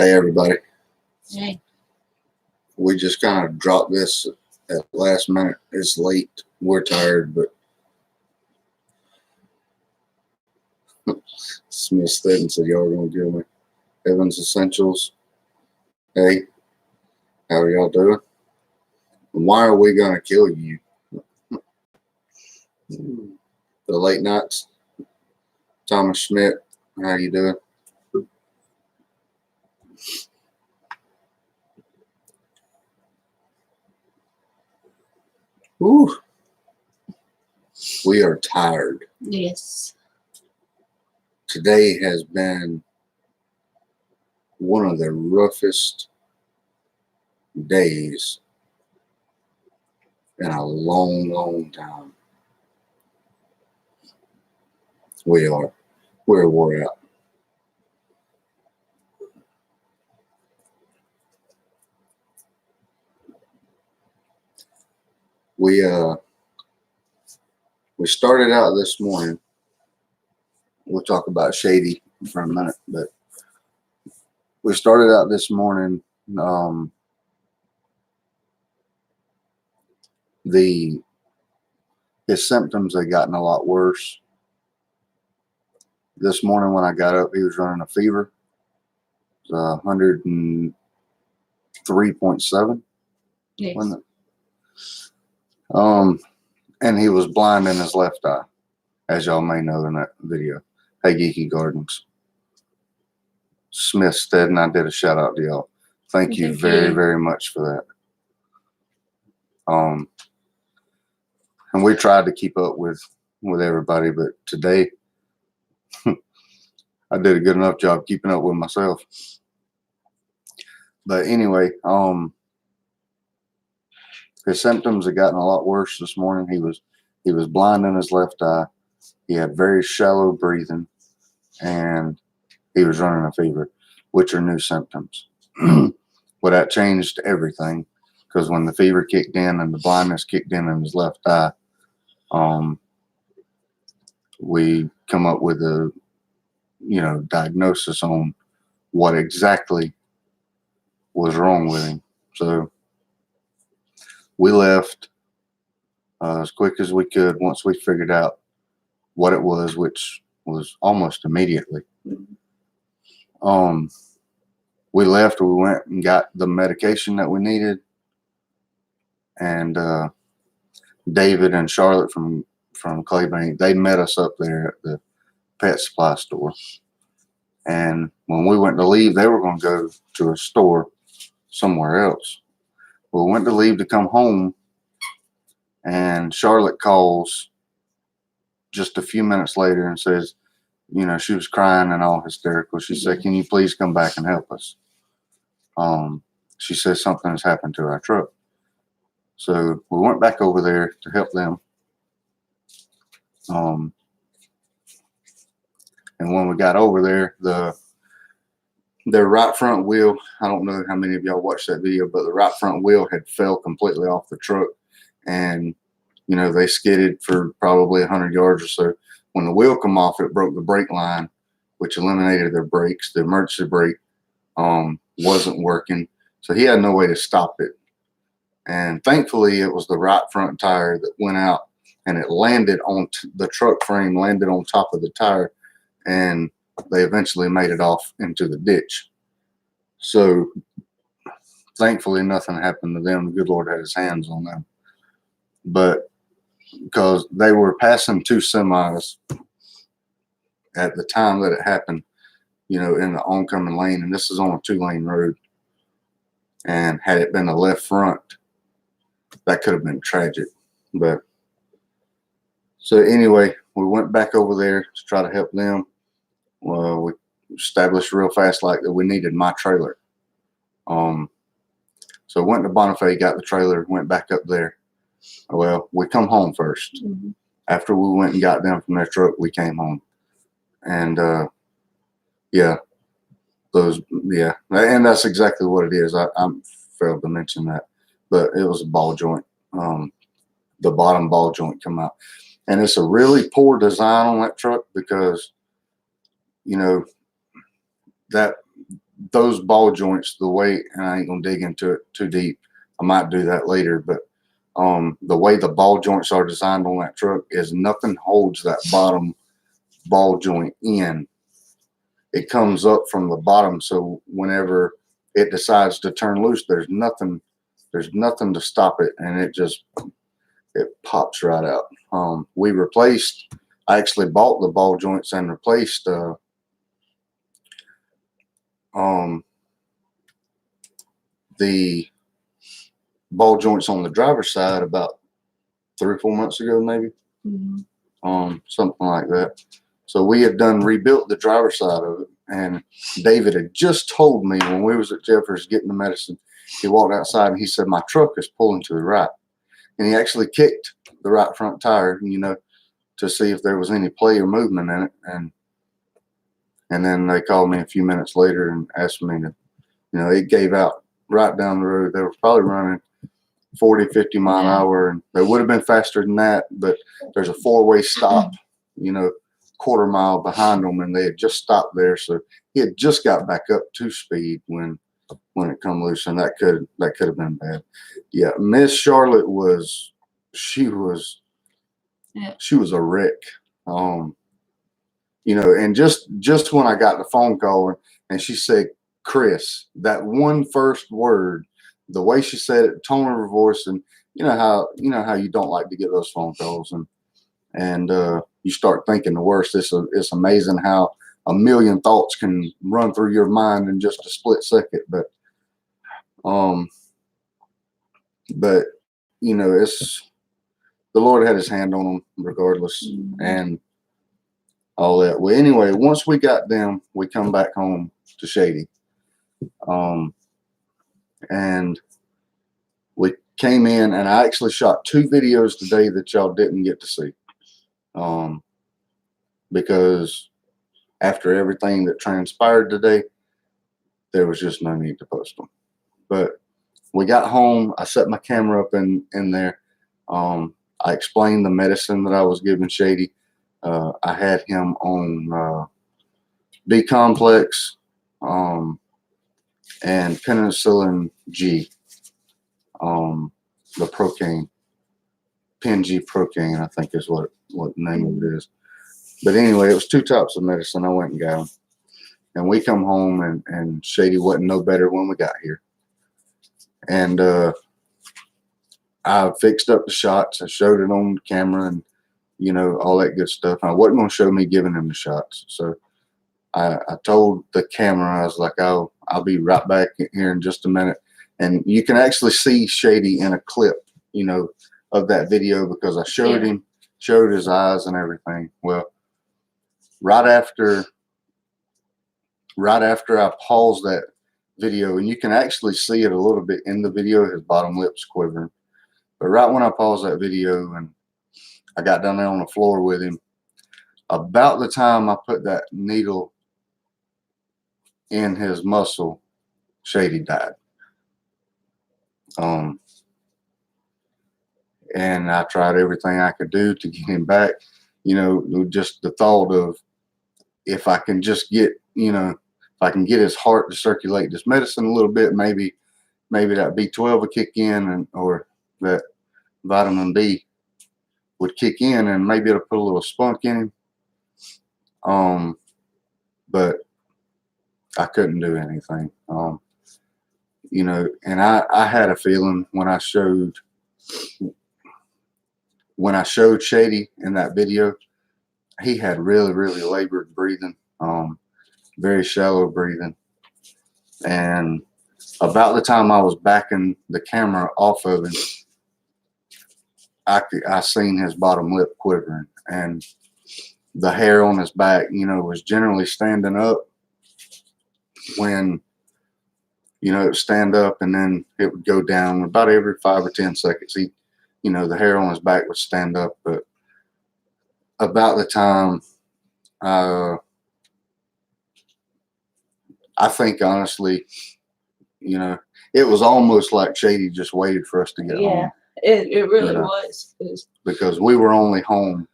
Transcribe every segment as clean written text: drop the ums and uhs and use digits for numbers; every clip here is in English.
Hey everybody, Hey. we just kind of dropped this at last minute. It's late. We're tired, but Smith Stead said y'all are gonna kill me. Evans Essentials. Hey, how are y'all doing? Why are we gonna kill you? The late nights. Thomas Schmidt, how you doing? Whew. We are tired. Yes. Today has been one of the roughest days in a long time. We're wore out. We started out this morning. We'll talk about Shady for a minute, but we started out this morning. His symptoms had gotten a lot worse. This morning when I got up, he was running a fever. It was 103.7. Yes. Wasn't it? And he was blind in his left eye, as y'all may know in that video. Hey, Geeky Gardens. Smith Stead, and I did a shout out to y'all. Thank you very much for that. And we tried to keep up with everybody, but today I did a good enough job keeping up with myself. But anyway, his symptoms had gotten a lot worse this morning. He was blind in his left eye. He had very shallow breathing, and he was running a fever, which are new symptoms. Well, that changed everything, because when the fever kicked in and the blindness kicked in his left eye, we come up with a diagnosis on what exactly was wrong with him. So we left as quick as we could once we figured out what it was, which was almost immediately. We left. We went and got the medication that we needed, and David and Charlotte from Claybank, they met us up there at the pet supply store. And when we went to leave, they were going to go to a store somewhere else. We went to leave to come home, and Charlotte calls just a few minutes later and says, she was crying and all hysterical. She said, "Can you please come back and help us?" She said something has happened to our truck. So we went back over there to help them. And when we got over there, their right front wheel, I don't know how many of y'all watched that video, but the right front wheel had fell completely off the truck. And, they skidded for probably 100 yards or so. When the wheel come off, it broke the brake line, which eliminated their brakes. The emergency brake wasn't working. So he had no way to stop it. And thankfully, it was the right front tire that went out, and it landed on the truck frame, landed on top of the tire, and they eventually made it off into the ditch. So thankfully, nothing happened to them. The good Lord had his hands on them. But because they were passing two semis at the time that it happened, in the oncoming lane, and this is on a 2-lane road. And had it been a left front, that could have been tragic. But so anyway, we went back over there to try to help them. Well, we established real fast like that we needed my trailer. So went to Bonifay, got the trailer, went back up there. Well, we come home first. After we went and got them from their truck, we came home. And and that's exactly what it is. I failed to mention that, but it was a ball joint. The bottom ball joint come out, and it's a really poor design on that truck because that those ball joints, the way, and I ain't gonna dig into it too deep. I might do that later, but the way the ball joints are designed on that truck is nothing holds that bottom ball joint in. It comes up from the bottom, so whenever it decides to turn loose, there's nothing to stop it, and it pops right out. I actually bought the ball joints and replaced the ball joints on the driver's side about 3 or 4 months ago, maybe. Something like that. So we had rebuilt the driver's side of it, and David had just told me when we was at Jeffers getting the medicine, he walked outside and he said, my truck is pulling to the right. And he actually kicked the right front tire, to see if there was any play or movement in it. And then they called me a few minutes later and asked me to, it gave out right down the road. They were probably running 40, 50 mile an hour, and they would have been faster than that, but there's a 4-way stop, quarter mile behind them, and they had just stopped there. So he had just got back up to speed when it come loose, and that could have been bad. Yeah, Miss Charlotte she was a wreck. And just when I got the phone call and she said, Chris, that one first word, the way she said it, the tone of her voice, and you know how you don't like to get those phone calls, and you start thinking the worst. It's amazing how a million thoughts can run through your mind in just a split second. But it's the Lord had his hand on them regardless, and all that. Well, anyway, once we got them, we come back home to Shady. And we came in, and I actually shot 2 videos today that y'all didn't get to see. Because after everything that transpired today, there was just no need to post them. But we got home, I set my camera up in there. I explained the medicine that I was giving Shady. I had him on B complex and penicillin G, the procaine, Pen G procaine, I think is what the name of it is. But anyway, it was 2 types of medicine. I went and got them, and we come home, and Shady wasn't no better when we got here. And I fixed up the shots. I showed it on camera, and all that good stuff. I wasn't going to show me giving him the shots, so I told the camera, I was like, I'll be right back here in just a minute. And you can actually see Shady in a clip, of that video, because I showed his eyes and everything. Well, right after I paused that video, and you can actually see it a little bit in the video, his bottom lip's quivering. But right when I paused that video and I got down there on the floor with him, about the time I put that needle in his muscle, Shady died. And I tried everything I could do to get him back. Just the thought of, if I can just get, if I can get his heart to circulate this medicine a little bit, maybe that B12 would kick in, or that vitamin B would kick in, and maybe it'll put a little spunk in him. But I couldn't do anything. And I had a feeling when I showed Shady in that video, he had really, really labored breathing, very shallow breathing. And about the time I was backing the camera off of him, I seen his bottom lip quivering, and the hair on his back, was generally standing up when, it would stand up, and then it would go down about every 5 or 10 seconds. The hair on his back would stand up. But about the time, I think honestly, it was almost like Shady just waited for us to get home. It really was. Because we were only home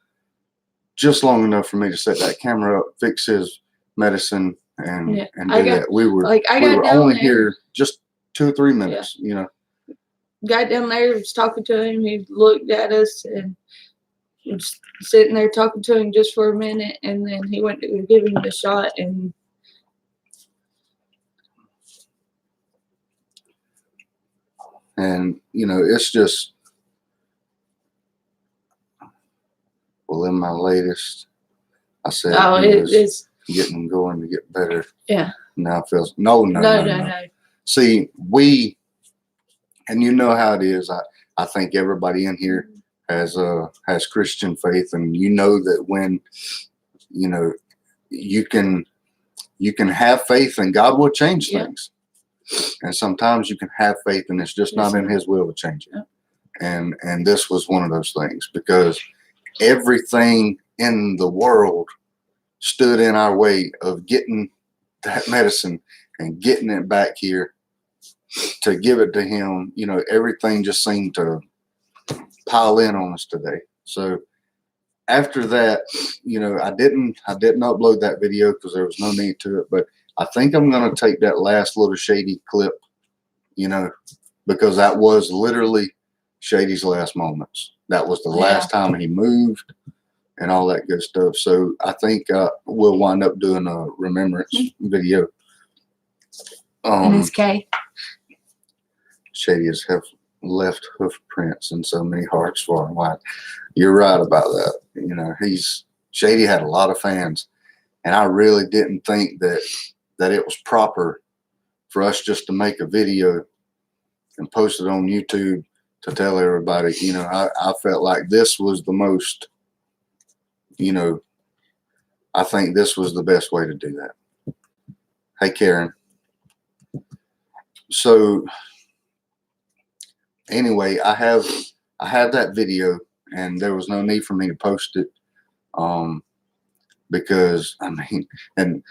just long enough for me to set that camera up, fix his medicine, and Yeah. and do that. We were I we got were down only there. here just 2 or 3 minutes, you know. Got down there, was talking to him. He looked at us and was sitting there talking to him just for a minute, and then he went to give him the shot. And you know, it's just, well, in my latest, I said he was getting going to get better. Yeah. Now it feels no. See, and you know how it is. I think everybody in here has Christian faith, and you know that when you know you can have faith and God will change things. And sometimes you can have faith and it's just not in His will to change it. And this was one of those things, because everything in the world stood in our way of getting that medicine and getting it back here to give it to him. You know, everything just seemed to pile in on us today. So after that, you know, I didn't upload that video because there was no need to it, but I think I'm going to take that last little Shady clip, you know, because that was literally Shady's last moments. That was the last time he moved and all that good stuff. So I think we'll wind up doing a remembrance video. And his K. Shady has left hoof prints in so many hearts far and wide. You're right about that. You know, Shady had a lot of fans, and I really didn't think that it was proper for us just to make a video and post it on YouTube to tell everybody. You know, I felt like this was the most, you know, I think this was the best way to do that. Hey, Karen. So anyway, I have that video, and there was no need for me to post it, because I mean, and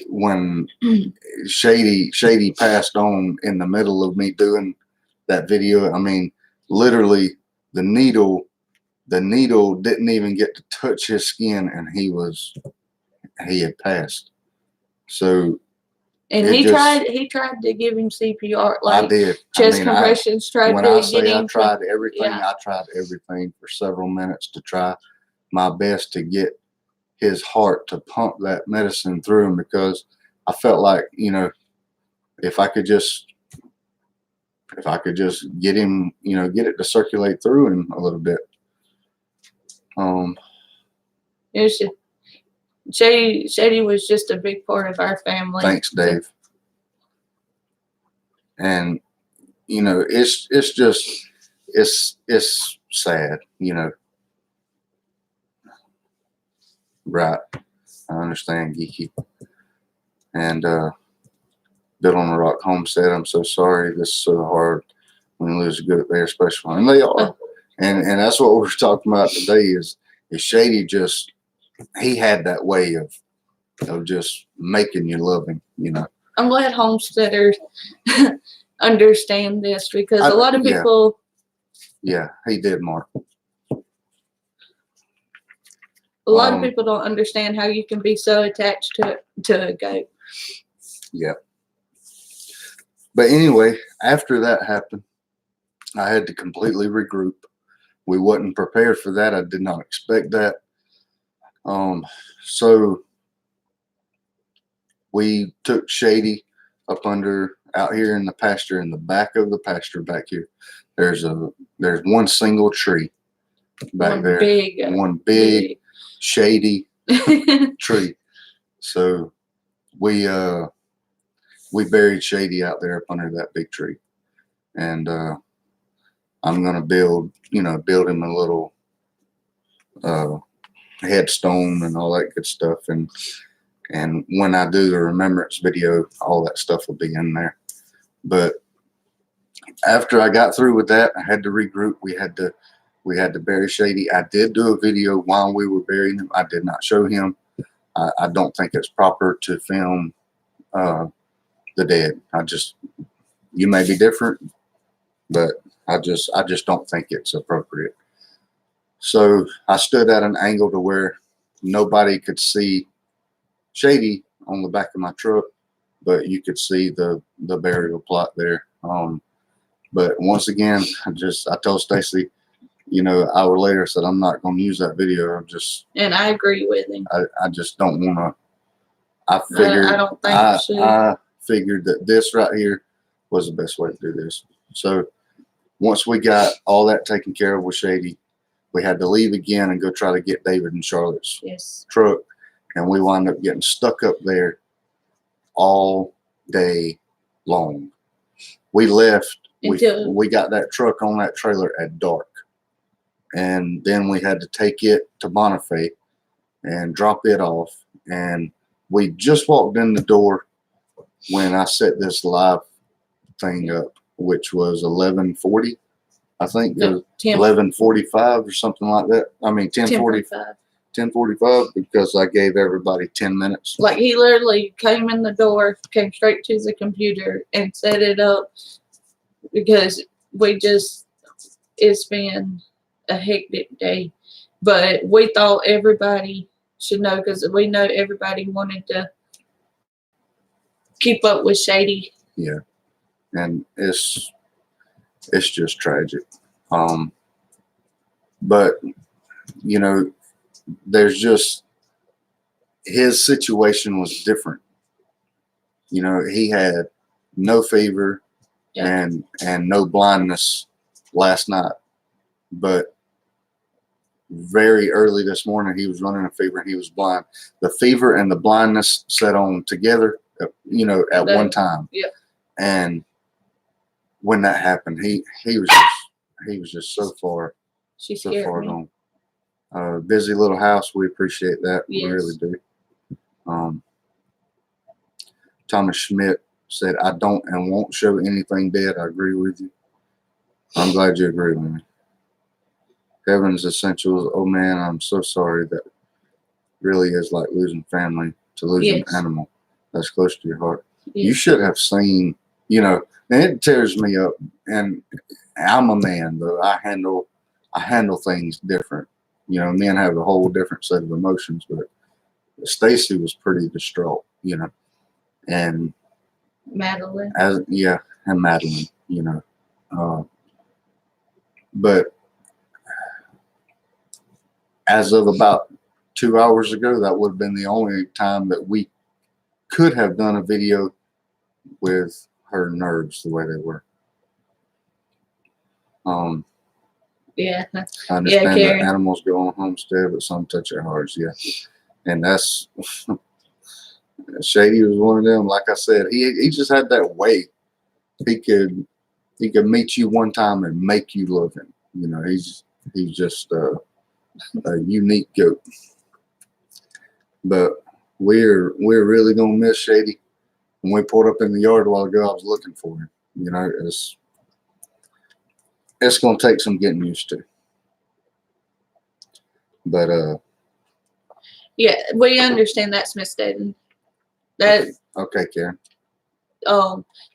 when Shady passed on in the middle of me doing that video, I mean, literally the needle didn't even get to touch his skin, and he had passed. So. And he tried to give him CPR, like I did. chest compressions. When I say I tried everything, I tried everything for several minutes to try my best to get his heart to pump that medicine through him, because I felt like, you know, if I could just get him, you know, get it to circulate through him a little bit. Shady was just a big part of our family. Thanks, Dave. And you know, it's just it's sad, you know. Right. I understand, Geeky. And Built on the Rock Homestead, I'm so sorry. This is so hard when you lose a good there, especially. And they are. And that's what we're talking about today is Shady just, he had that way of just making you love him, you know. I'm glad homesteaders understand this, because a lot of people. Yeah, he did, Mark. A lot of people don't understand how you can be so attached to a goat. Yeah. But anyway, after that happened, I had to completely regroup. We wasn't prepared for that. I did not expect that. So we took Shady up out here in the pasture, in the back of the pasture back here. There's one single tree back there. One big shady tree. So we buried Shady out there up under that big tree, and I'm gonna build him a little headstone and all that good stuff, and when I do the remembrance video, all that stuff will be in there. But after I got through with that, I had to regroup. We had to bury Shady. I did do a video while we were burying him. I did not show him. I don't think it's proper to film the dead. You may be different, but I just don't think it's appropriate. So I stood at an angle to where nobody could see Shady on the back of my truck, but you could see the burial plot there. But once again, I told Stacy, you know, an hour later, I said, I'm not going to use that video. And I agree with him. I just don't want to. I don't think you should. I figured that this right here was the best way to do this. So once we got all that taken care of with Shady, we had to leave again and go try to get David and Charlotte's truck. And we wound up getting stuck up there all day long. We left. We got that truck on that trailer at dark. And then we had to take it to Bonifay and drop it off. And we just walked in the door when I set this live thing up, which was 11:40, I think. 11:45 or something like that. I mean, 10:45. 10:45, because I gave everybody 10 minutes. Like, he literally came in the door, came straight to the computer and set it up, because it's been a hectic day. But we thought everybody should know, because we know everybody wanted to keep up with Shady. Yeah. And it's just tragic. But, you know, there's just, his situation was different. You know, he had no fever and no blindness last night, but very early this morning he was running a fever and he was blind. The fever and the blindness set on together, you know, at one time. Yeah. And when that happened, he was just so far gone. Busy little house. We appreciate that. Yes. We really do. Thomas Schmidt said, I don't and won't show anything dead. I agree with you. I'm glad you agree with me. Heaven's Essentials. Oh man, I'm so sorry. That really is like losing family to losing an animal that's close to your heart. Yes. You should have seen, you know, and it tears me up. And I'm a man, though. I handle things different. You know, men have a whole different set of emotions, but Stacy was pretty distraught, you know. And Madeline. And Madeline, you know. But as of about 2 hours ago, that would have been the only time that we could have done a video with her nerves the way they were. Yeah. I understand that animals go on homestead, but some touch our hearts. Yeah. And that's Shady was one of them. Like I said, he just had that way. He could meet you one time and make you love him. You know, he's just a unique goat. But we're really gonna miss Shady. When we pulled up in the yard a while ago, I was looking for him. You know, it's gonna take some getting used to. But yeah, we understand that, Smith Staten. That okay, Karen.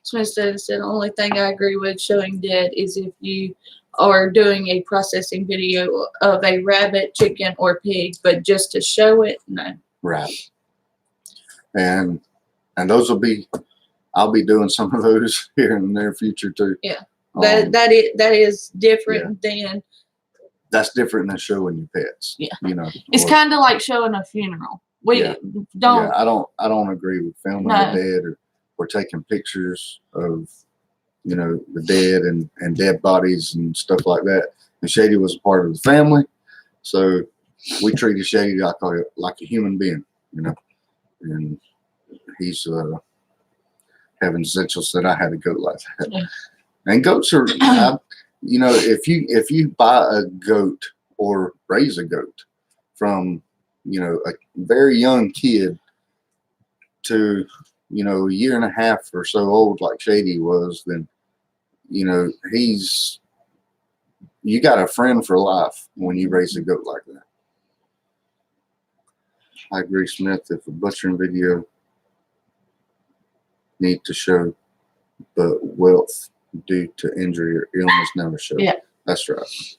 Smith Staten said the only thing I agree with showing dead is if you are doing a processing video of a rabbit, chicken, or pig, but just to show it, no. Right. And those I'll be doing some of those here in the near future too. Yeah. That is different than. That's different than showing your pets. Yeah. You know. It's kind of like showing a funeral. We don't. Yeah, I don't agree with filming the dead or taking pictures of, you know, the dead and dead bodies and stuff like that. And Shady was a part of the family, so we treated Shady like a human being, you know. And he's Heaven's Essential said I had a goat like that. Yeah. And goats are, you know, if you buy a goat or raise a goat from, you know, a very young kid to, you know, a year and a half or so old like Shady was, then, you know, you got a friend for life when you raise a goat like that. I agree, Smith. If a butchering video need to show, but wealth due to injury or illness never show. Yeah, that's right.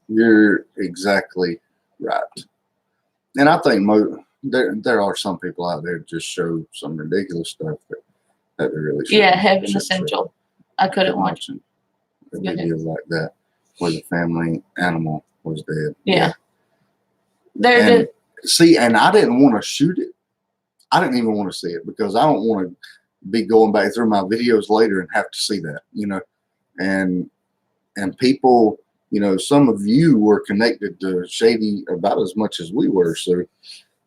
You're exactly right. And I think there are some people out there that just show some ridiculous stuff that they really Yeah, shouldn't. Heaven shouldn't show. Essential. I couldn't watch it. A Go ahead. video like that where the family animal was dead. Yeah. They're And just, see, and I didn't want to shoot it. I didn't even want to see it because I don't want to be going back through my videos later and have to see that, you know. And people, you know, some of you were connected to Shady about as much as we were. So,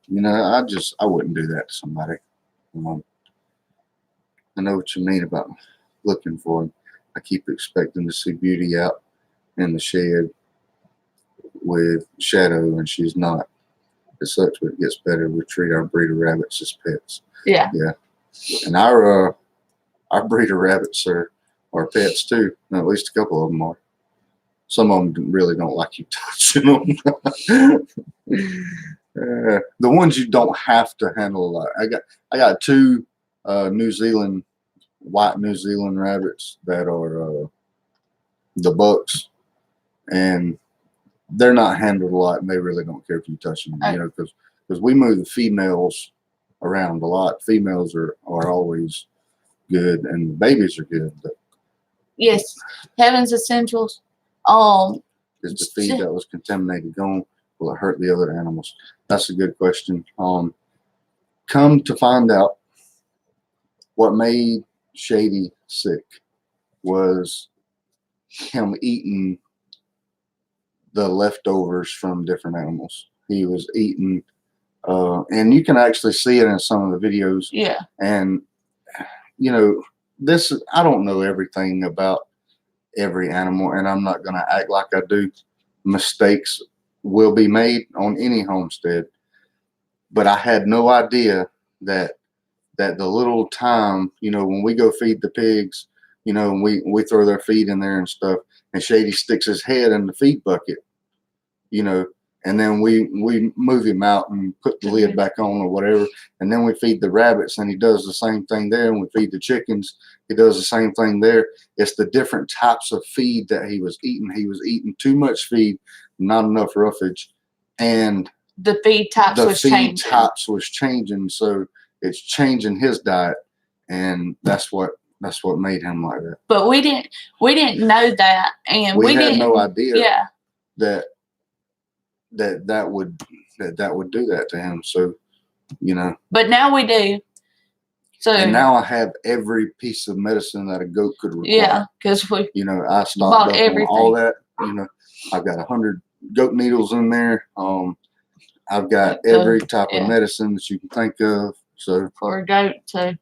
you know, I wouldn't do that to somebody. I know what you mean about looking for him. I keep expecting to see Beauty out in the shed with Shadow, and she's not. It sucks, but it gets better. We treat our breeder rabbits as pets. yeah. Yeah. And our breeder rabbits are pets too. At least a couple of them are. Some of them really don't like you touching them. The ones you don't have to handle a lot. I got two white New Zealand rabbits that are the bucks, and they're not handled a lot, and they really don't care if you touch them. You know, because we move the females around a lot. Females are always good, and the babies are good. But Yes, Heaven's Essentials. is the feed that was contaminated gone? Will it hurt the other animals? That's a good question. Come to find out, what made Shady sick was him eating the leftovers from different animals. He was eating, and you can actually see it in some of the videos. Yeah. And you know, I don't know everything about every animal, and I'm not going to act like I do. Mistakes will be made on any homestead, but I had no idea that the little time, you know, when we go feed the pigs, you know, and we throw their feed in there and stuff, and Shady sticks his head in the feed bucket, you know, and then we move him out and put the lid back on or whatever, and then we feed the rabbits, and he does the same thing there, and we feed the chickens, he does the same thing there. It's the different types of feed that he was eating. He was eating too much feed, not enough roughage, and the feed types was changing. So it's changing his diet, and that's what made him like that. But we didn't know that, and we had no idea. Yeah. that would do that to him. So, you know. But now we do. So. And now I have every piece of medicine that a goat could require. Yeah, because we. You know, I stocked up on all that. You know, I've got 100 goat needles in there. I've got every type of medicine that you can think of. So for a goat, so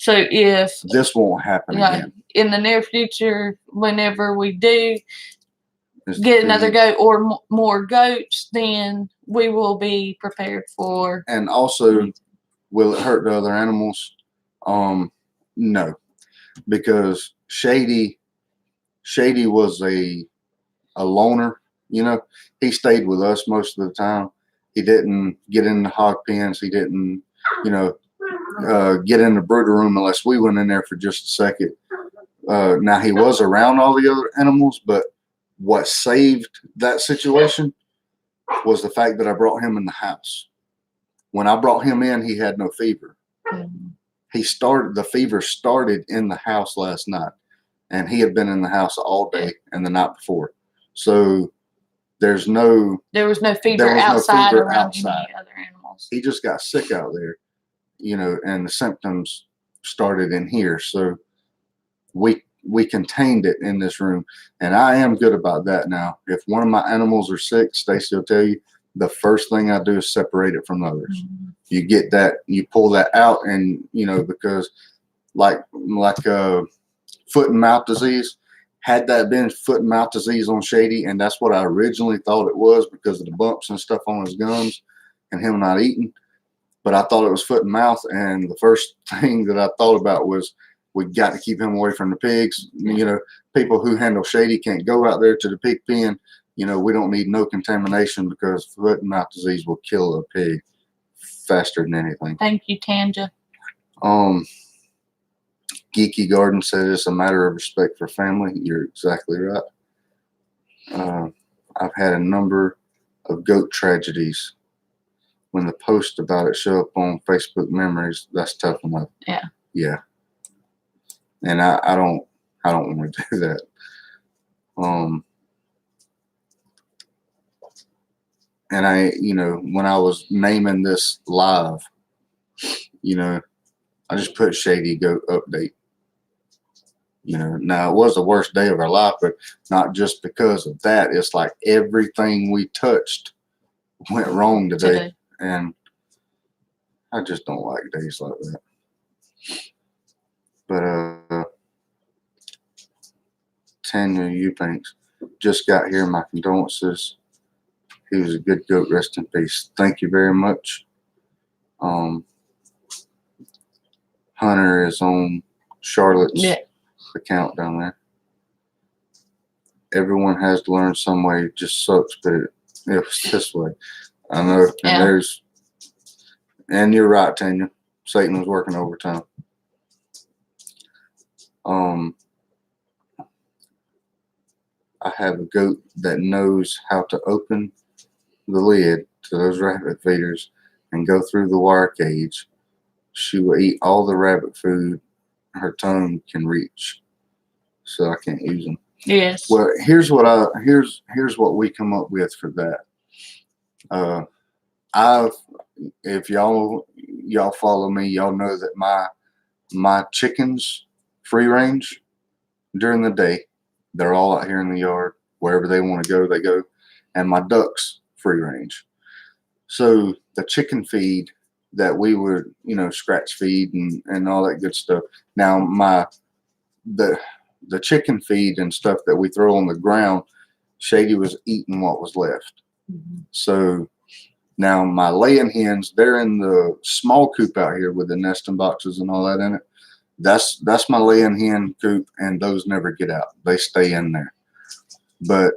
if this won't happen again in the near future, whenever we do get another goat or more goats, then we will be prepared for. And also, will it hurt the other animals? No, because Shady was a loner. You know, he stayed with us most of the time. He didn't get in the hog pens. He didn't, you know, get in the brooder room unless we went in there for just a second. Now, he was around all the other animals, but what saved that situation was the fact that I brought him in the house. When I brought him in, he had no fever. The fever started in the house last night, and he had been in the house all day and the night before. So there was no fever outside around any other animals. He just got sick out there, you know, and the symptoms started in here. So we contained it in this room, and I am good about that now. If one of my animals are sick, Stacy will tell you, the first thing I do is separate it from others. You get that, you pull that out, and you know, because like foot and mouth disease, had that been foot and mouth disease on Shady, and that's what I originally thought it was because of the bumps and stuff on his gums and him not eating, but I thought it was foot and mouth, and the first thing that I thought about was we got to keep him away from the pigs. You know, people who handle Shady can't go out there to the pig pen. You know, we don't need no contamination because foot and mouth disease will kill a pig faster than anything. Thank you, Tanja. Geeky Garden said it's a matter of respect for family. You're exactly right. I've had a number of goat tragedies when the post about it show up on Facebook memories, that's tough enough. Yeah. Yeah. And I don't want to do that. And when I was naming this live, I just put Shady Goat Update. Now it was the worst day of our life, but not just because of that. It's like everything we touched went wrong today. And I just don't like days like that. But Tanya Eubanks just got here. My condolences. He was a good goat. Rest in peace. Thank you very much. Hunter is on Charlotte's account down there. Everyone has to learn some way. It just sucks, but it was this way. I know. And and you're right, Tanya. Satan was working overtime. I have a goat that knows how to open the lid to those rabbit feeders and go through the wire cage. She will eat all the rabbit food her tongue can reach, so I can't use them. Yes. Well, here's what we come up with for that. If y'all follow me, y'all know that my chickens free range during the day. They're all out here in the yard. Wherever they want to go, they go. And my ducks free range. So the chicken feed that we would, scratch feed and all that good stuff. Now the chicken feed and stuff that we throw on the ground, Shady was eating what was left. Mm-hmm. So now my laying hens, they're in the small coop out here with the nesting boxes and all that in it. That's my laying hen coop, and those never get out. They stay in there. But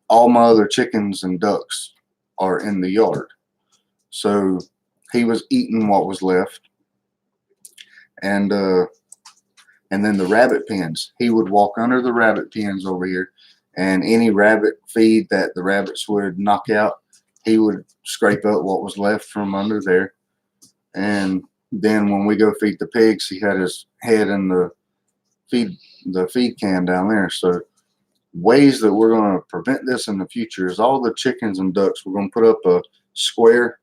all my other chickens and ducks are in the yard. So he was eating what was left. And then the rabbit pens. He would walk under the rabbit pens over here, and any rabbit feed that the rabbits would knock out, he would scrape up what was left from under there. And then when we go feed the pigs, he had his head in the feed can down there. So ways that we're going to prevent this in the future is all the chickens and ducks, we're going to put up a square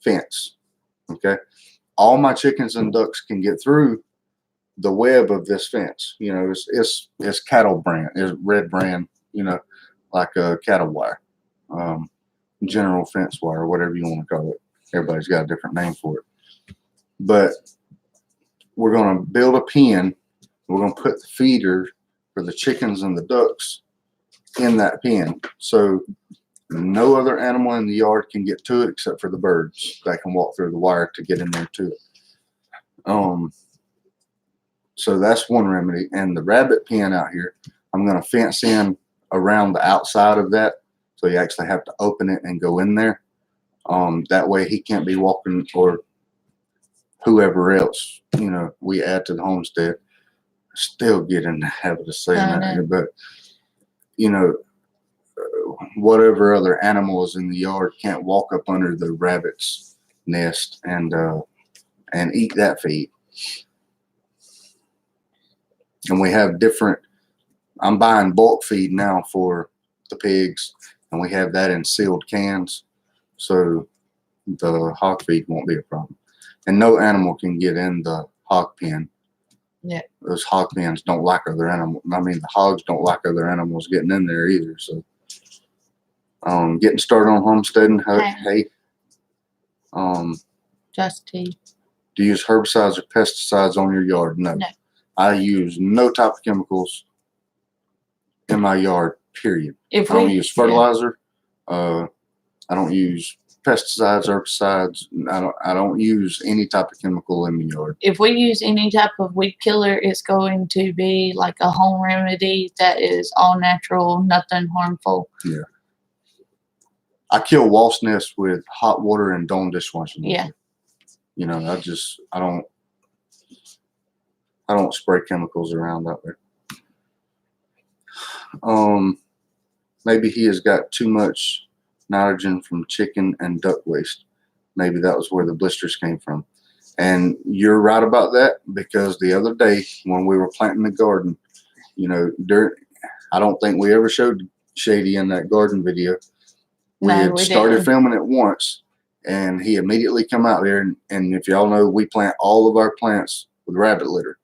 fence. Okay. All my chickens and ducks can get through the web of this fence. It's cattle brand, it's red brand, like a cattle wire, general fence wire, whatever you want to call it. Everybody's got a different name for it. But we're going to build a pen. We're going to put the feeder for the chickens and the ducks in that pen. So no other animal in the yard can get to it except for the birds that can walk through the wire to get in there to it. So that's one remedy. And the rabbit pen out here, I'm going to fence in around the outside of that. So you actually have to open it and go in there. That way he can't be walking, or whoever else, we add to the homestead. Still get in the habit of saying that. But, whatever other animals in the yard can't walk up under the rabbit's nest and eat that feed. And we have I'm buying bulk feed now for the pigs, and we have that in sealed cans. So the hog feed won't be a problem. And no animal can get in the hog pen. Yeah. Those hog pens don't like other animals. I mean, the hogs don't like other animals getting in there either. So getting started on homesteading. Hey. Just tea. Do you use herbicides or pesticides on your yard? No. I use no type of chemicals in my yard, period. I don't use fertilizer. I don't use pesticides, herbicides. I don't use any type of chemical in the yard. If we use any type of weed killer, it's going to be like a home remedy that is all natural, nothing harmful. Yeah. I kill wasp nests with hot water and Dawn dishwashing. Yeah. I don't spray chemicals around out there. Maybe he has got too much nitrogen from chicken and duck waste. Maybe that was where the blisters came from. And you're right about that, because the other day when we were planting the garden, you know, I don't think we ever showed Shady in that garden video. We had started filming it once, and he immediately come out there. And if y'all know, we plant all of our plants with rabbit litter.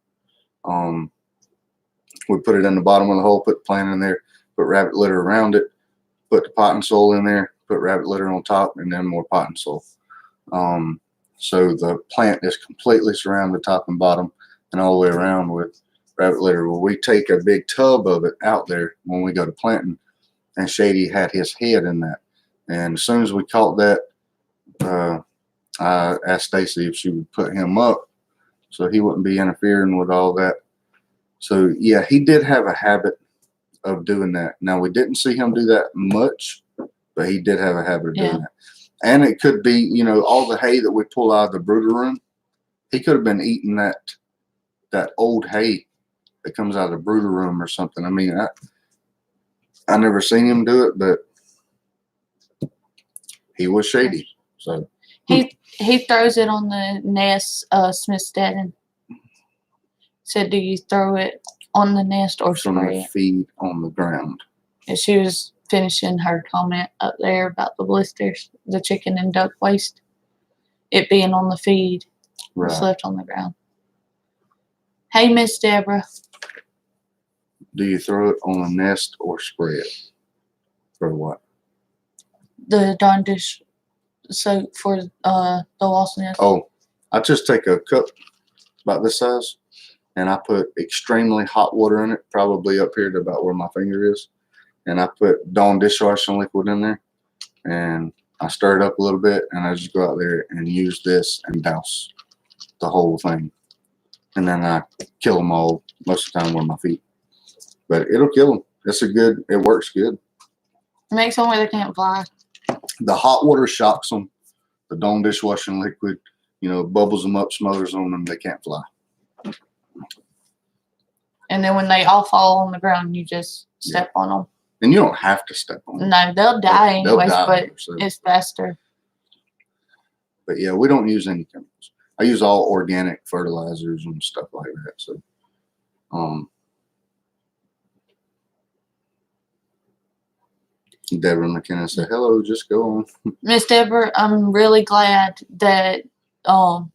We put it in the bottom of the hole, put the plant in there, put rabbit litter around it, put the potting soil in there, put rabbit litter on top, and then more potting soil. So the plant is completely surrounded top and bottom and all the way around with rabbit litter. Well, we take a big tub of it out there when we go to planting, and Shady had his head in that. And as soon as we caught that, I asked Stacy if she would put him up so he wouldn't be interfering with all that. So yeah, he did have a habit of doing that. Now, we didn't see him do that much, but he did have a habit of doing that. And it could be, you know, all the hay that we pull out of the brooder room. He could have been eating that old hay that comes out of the brooder room or something. I mean, I never seen him do it, but he was shady. So he throws it on the nest. Smith's dad said, "Do you throw it on the nest or spray it?" Feed on the ground. And she was finishing her comment up there about the blisters, the chicken and duck waste, it being on the feed, right. It's left on the ground. Hey, Miss Deborah. Do you throw it on a nest or spray it? For what? The Dawn dish soap for the wasp nest. Oh, I just take a cup about this size, and I put extremely hot water in it, probably up here to about where my finger is. And I put Dawn dishwashing liquid in there, and I stir it up a little bit, and I just go out there and use this and douse the whole thing. And then I kill them all most of the time with my feet. But it'll kill them. It works good. It makes them where they can't fly. The hot water shocks them. The Dawn dishwashing liquid, you know, bubbles them up, smothers them, and they can't fly. And then when they all fall on the ground, you just step on them. And you don't have to step on them. No, they'll die anyways, but it's faster. But yeah, we don't use any chemicals. I use all organic fertilizers and stuff like that. So, Deborah McKenna said, "Hello, just go on." Miss Deborah, I'm really glad that y'all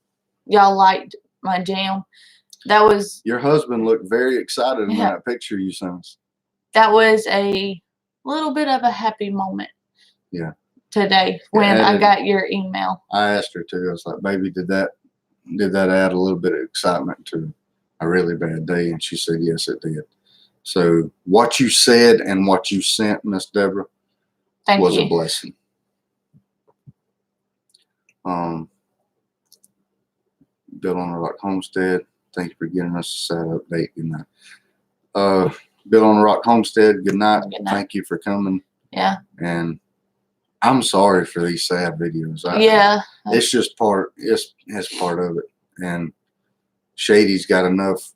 liked my jam. That was your husband looked very excited in that picture you sent us. That was a little bit of a happy moment. Yeah. Today when I got your email. I asked her too. I was like, "Baby, did that add a little bit of excitement to a really bad day?" And she said, "Yes, it did." So what you said and what you sent, Miss Deborah, was a blessing. Built on the Rock Homestead. Thank you for giving us a sad update. Good night. Built on the Rock Homestead. Good night. Good night. Thank you for coming. Yeah. And I'm sorry for these sad videos. It's just part. It's part of it. And Shady's got enough.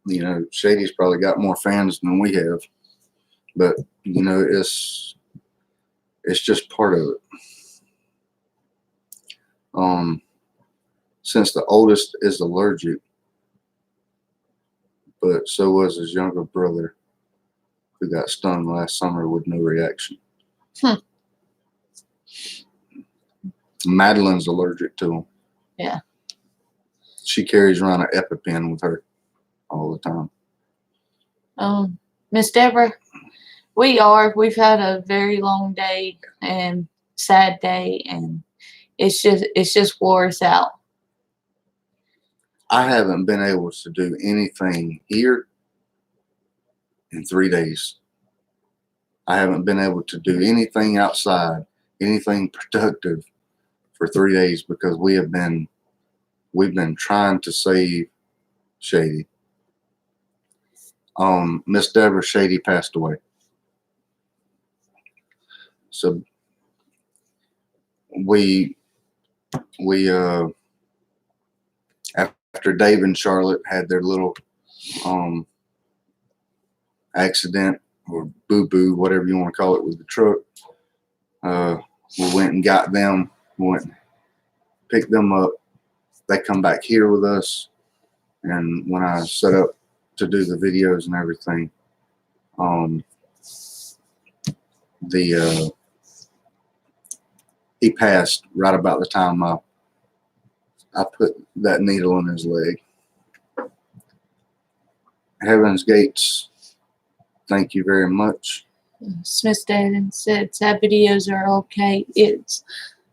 You know, Shady's probably got more fans than we have. But you know, it's just part of it. Since the oldest is allergic, but so was his younger brother, who got stung last summer with no reaction. Madeline's allergic to him. Yeah. She carries around an EpiPen with her all the time. Miss Deborah, we've had a very long day and sad day, and it's just wore us out. I haven't been able to do anything here in 3 days. I haven't been able to do anything outside, anything productive for 3 days because we've been trying to save Shady. Miss Deborah, Shady passed away. So we after Dave and Charlotte had their little accident or boo-boo, whatever you want to call it, with the truck, We went and got them. We went and picked them up. They come back here with us. And when I set up to do the videos and everything, he passed right about the time I put that needle in his leg. Heaven's Gates, thank you very much. Smith Dad said sad videos are okay. It's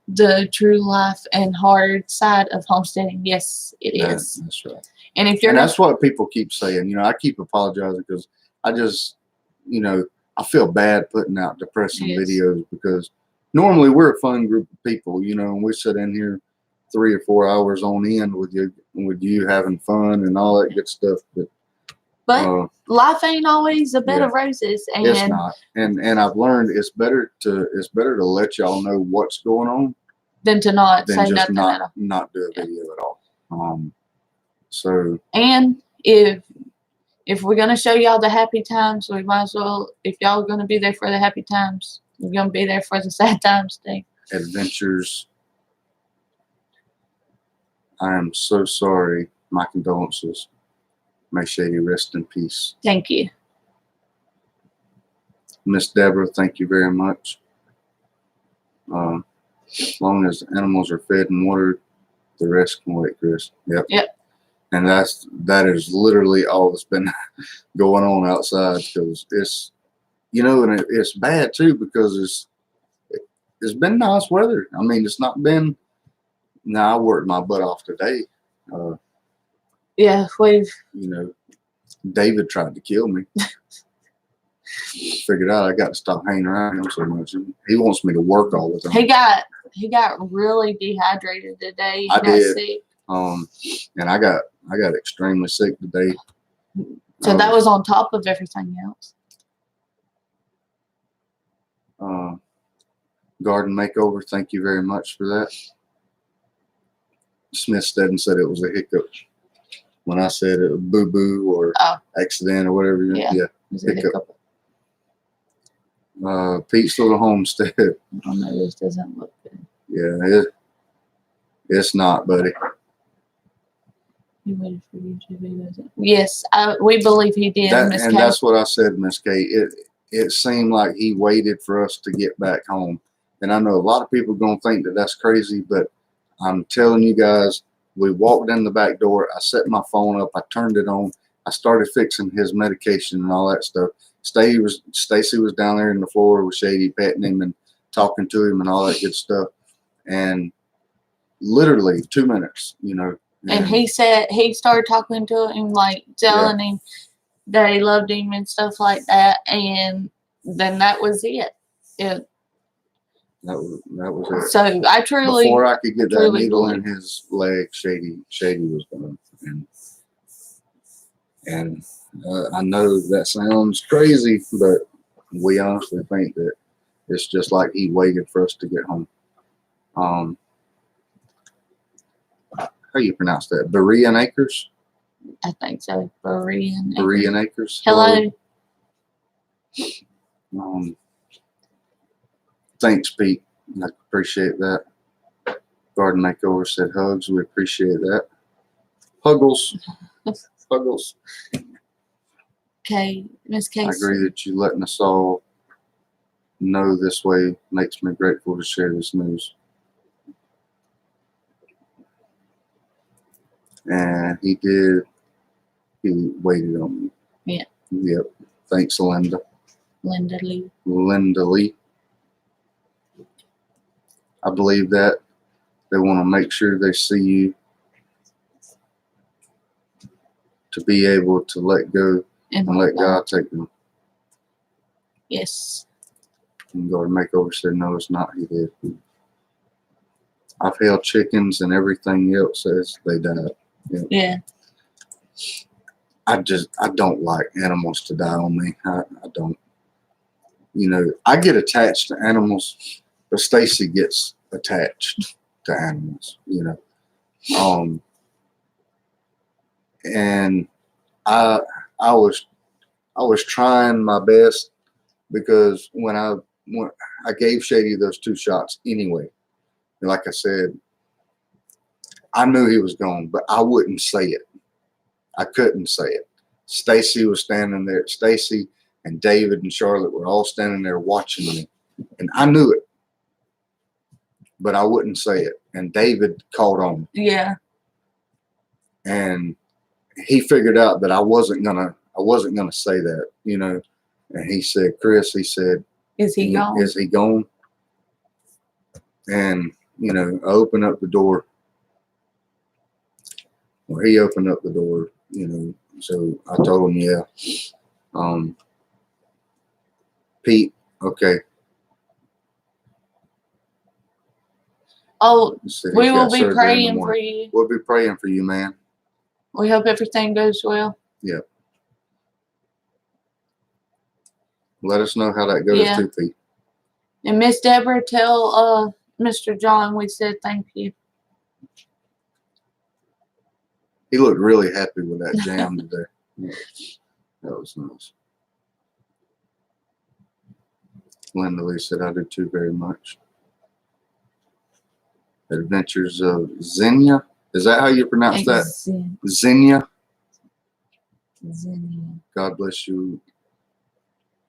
the true life and hard side of homesteading. Yes, it is. That's right. And if you're and that's what people keep saying. I keep apologizing because I just, I feel bad putting out depressing videos because normally we're a fun group of people, and we sit in here 3 or 4 hours on end with you having fun and all that good stuff. But life ain't always a bed of roses, and it's not. And I've learned it's better to let y'all know what's going on than to not say just nothing at all. not do a video at all. So and if we're gonna show y'all the happy times, we might as well. If y'all are gonna be there for the happy times, we're gonna be there for the sad times too. Adventures. I am so sorry. My condolences. May Shady rest in peace. Thank you. Miss Deborah, thank you very much. As long as animals are fed and watered, the rest can wait, Chris. Yep. And that is literally all that's been going on outside because it's, and it's bad too because it's been nice weather. I mean, it's not been. Now I worked my butt off today. We've. David tried to kill me. Figured out I got to stop hanging around him so much. He wants me to work all the time. He got really dehydrated today. He I got did. sick. And I got extremely sick today. So that was on top of everything else. Garden makeover. Thank you very much for that. Smith Stead said it was a hiccup when I said it was boo-boo or accident or whatever. Yeah. It was a hiccup. Pete's Little Homestead. Oh no, this doesn't look good. Yeah, it's not, buddy. He waited for you to do that. Yes, we believe he did, Miss Kate. And that's what I said, Miss Kate. It seemed like he waited for us to get back home. And I know a lot of people are going to think that that's crazy, but I'm telling you guys, we walked in the back door. I set my phone up. I turned it on. I started fixing his medication and all that stuff. Stacy was down there in the floor with Shady, petting him and talking to him and all that good stuff. And literally 2 minutes, And he said he started talking to him, like telling him that he loved him and stuff like that. And then that was it. That was it. So I truly, before I could get that needle in his leg, Shady was gone. And I know that sounds crazy, but we honestly think that it's just like he waited for us to get home. How you pronounce that? Berean Acres? I think so. Berean Acres. Hello. Thanks, Pete. I appreciate that. Garden Makeover said hugs. We appreciate that. Huggles. Huggles. Okay, Miss Casey. I agree that you letting us all know this way makes me grateful to share this news. And he waited on me. Yeah. Yep. Thanks, Linda. Linda Lee. Linda Lee. I believe that they want to make sure they see you to be able to let go and let God take them. Yes. And Garden Makeover said, no, it's not. He did. I've held chickens and everything else as they died. Yeah. I don't like animals to die on me. I don't. I get attached to animals, but Stacy gets attached to animals, and I was trying my best because when I I gave Shady those 2 shots anyway. And like I said, I knew he was gone, but I wouldn't say it. I couldn't say it. Stacy was standing there. Stacy and David and Charlotte were all standing there watching me. And I knew it, but I wouldn't say it. And David called on me. Yeah. And he figured out that I wasn't gonna say that, you know. And he said, Chris, he said, Is he gone? Is he gone? And, you know, I opened up the door. Or he opened up the door, you know. So I told him, yeah. Pete, okay. Oh, He said we he's will got be surgery in the praying for morning. you. We'll be praying for you, man. We hope everything goes well. Yeah. Let us know how that goes Yeah. too, Pete. And Miss Deborah, tell Mr. John we said thank you. He looked really happy with that jam today. Yeah. That was nice. Linda Lee said, I do too very much. Adventures of Xenia. Is that how you pronounce that? Xenia. Xenia. God bless you.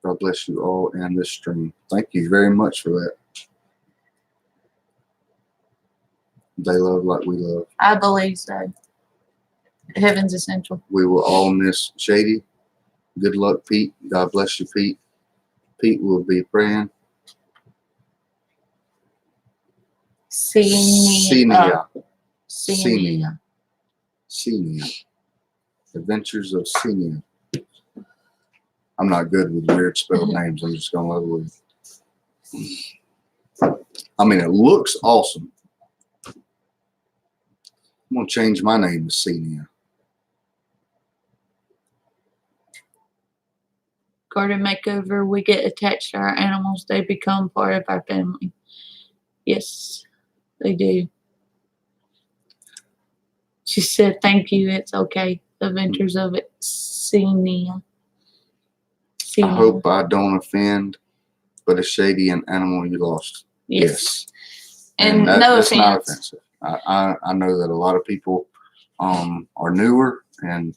God bless you all and this stream. Thank you very much for that. They love like we love. I believe so. Heaven's essential. We will all miss Shady. Good luck, Pete. God bless you, Pete. Pete will be praying. Xenia. Xenia. Adventures of Xenia. I'm not good with weird spelled names. I'm just going to let it with. I mean, it looks awesome. I'm going to change my name to Xenia. Garden makeover, we get attached to our animals. They become part of our family. Yes, they do. She said, thank you. It's okay. Adventures of it. Xenia. I hope I don't offend, but a Shady an animal you lost. Yes. And no that's offense. Not offensive. I know that a lot of people are newer and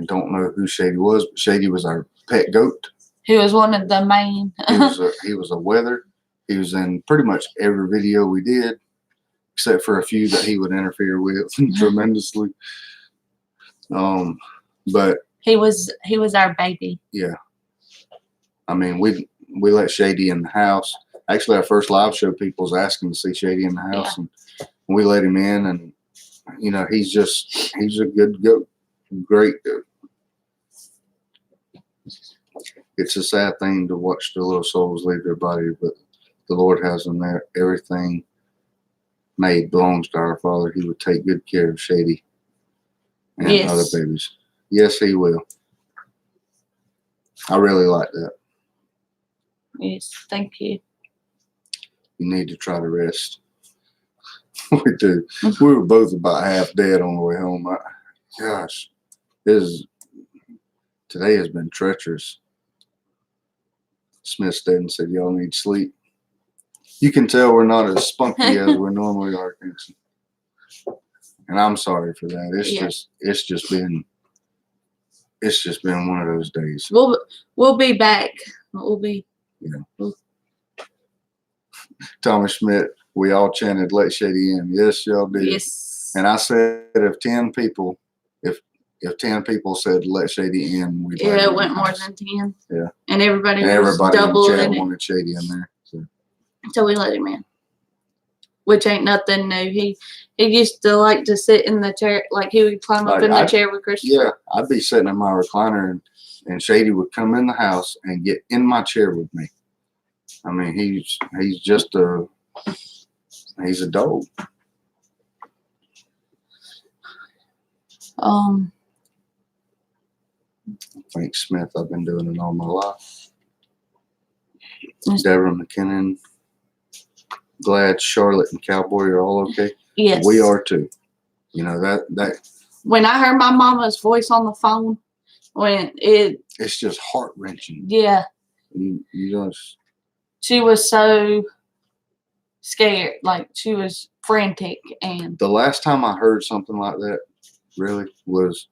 don't know who Shady was, but Shady was our pet goat. He was one of the main. he was a weather. He was in pretty much every video we did, except for a few that he would interfere with tremendously. But he was our baby. Yeah. I mean, we let Shady in the house. Actually, our first live show, people was asking to see Shady in the house, and we let him in. And you know, he's a good goat, great goat. It's a sad thing to watch the little souls leave their body, but the Lord has them there. Everything made belongs to our Father. He would take good care of Shady and other babies. Yes, He will. I really like that. Yes, thank you. You need to try to rest. We do. We were both about half dead on the way home. Gosh, today has been treacherous. Smith stayed and said, y'all need sleep. You can tell we're not as spunky as we normally are. And I'm sorry for that. It's just been one of those days. We'll be back. We'll be. Thomas Schmidt, we all chanted, let Shady in. Yes, y'all did. Yes. And I said, if 10 people said, let Shady in, we'd let it went more than 10. Yeah. And everybody was in double the chat in it. wanted Shady in there. So we let him in. Which ain't nothing new. He used to like to sit in the chair, like he would climb up in the chair with Christopher. Yeah, I'd be sitting in my recliner and Shady would come in the house and get in my chair with me. I mean, he's a dog. Frank Smith, I've been doing it all my life. Deborah McKinnon, glad Charlotte and Cowboy are all okay. Yes. We are too. You know, that when I heard my mama's voice on the phone, it's just heart wrenching. Yeah. You just she was so scared, like she was frantic. And The last time I heard something like that, really, was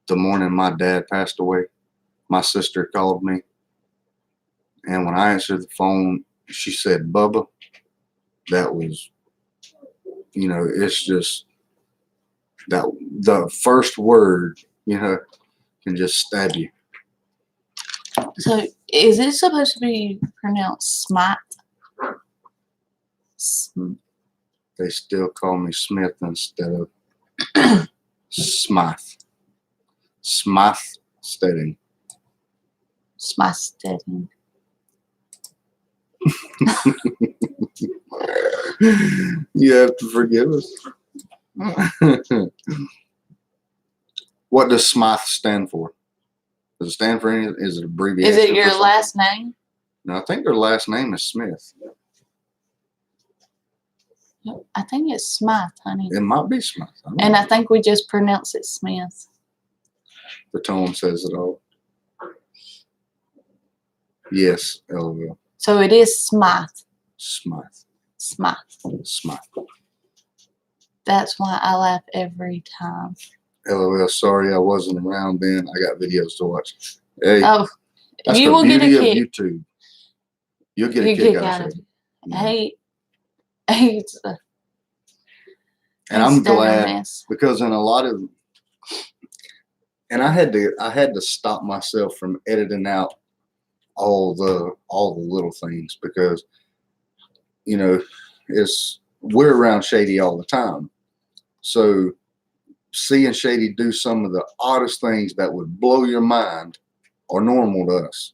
the morning my dad passed away. My sister called me, and when I answered the phone, she said, "Bubba," that was, it's just that the first word, can just stab you. so, is it supposed to be pronounced Smite? They still call me Smith instead of Smythe. Smythe Steading. Smite. You have to forgive us. What does Smythe stand for? Does it stand for anything? Is it abbreviation? Is it your last name? No, I think their last name is Smith. I think it's Smythe, honey. It might be Smith. And I think we just pronounce it Smith. The tone says it all. Yes, LOL. So it is Smythe. Smythe. Smythe. Smythe. That's why I laugh every time. LOL. Sorry, I wasn't around then. I got videos to watch. Hey, Oh, that's you the will get a beauty kick. of YouTube. You'll get a kick out of it. Hey, it's And I'm it's done a glad mess. because in a lot of, and I had to stop myself from editing out all the little things because we're around Shady all the time. So seeing Shady do some of the oddest things that would blow your mind are normal to us.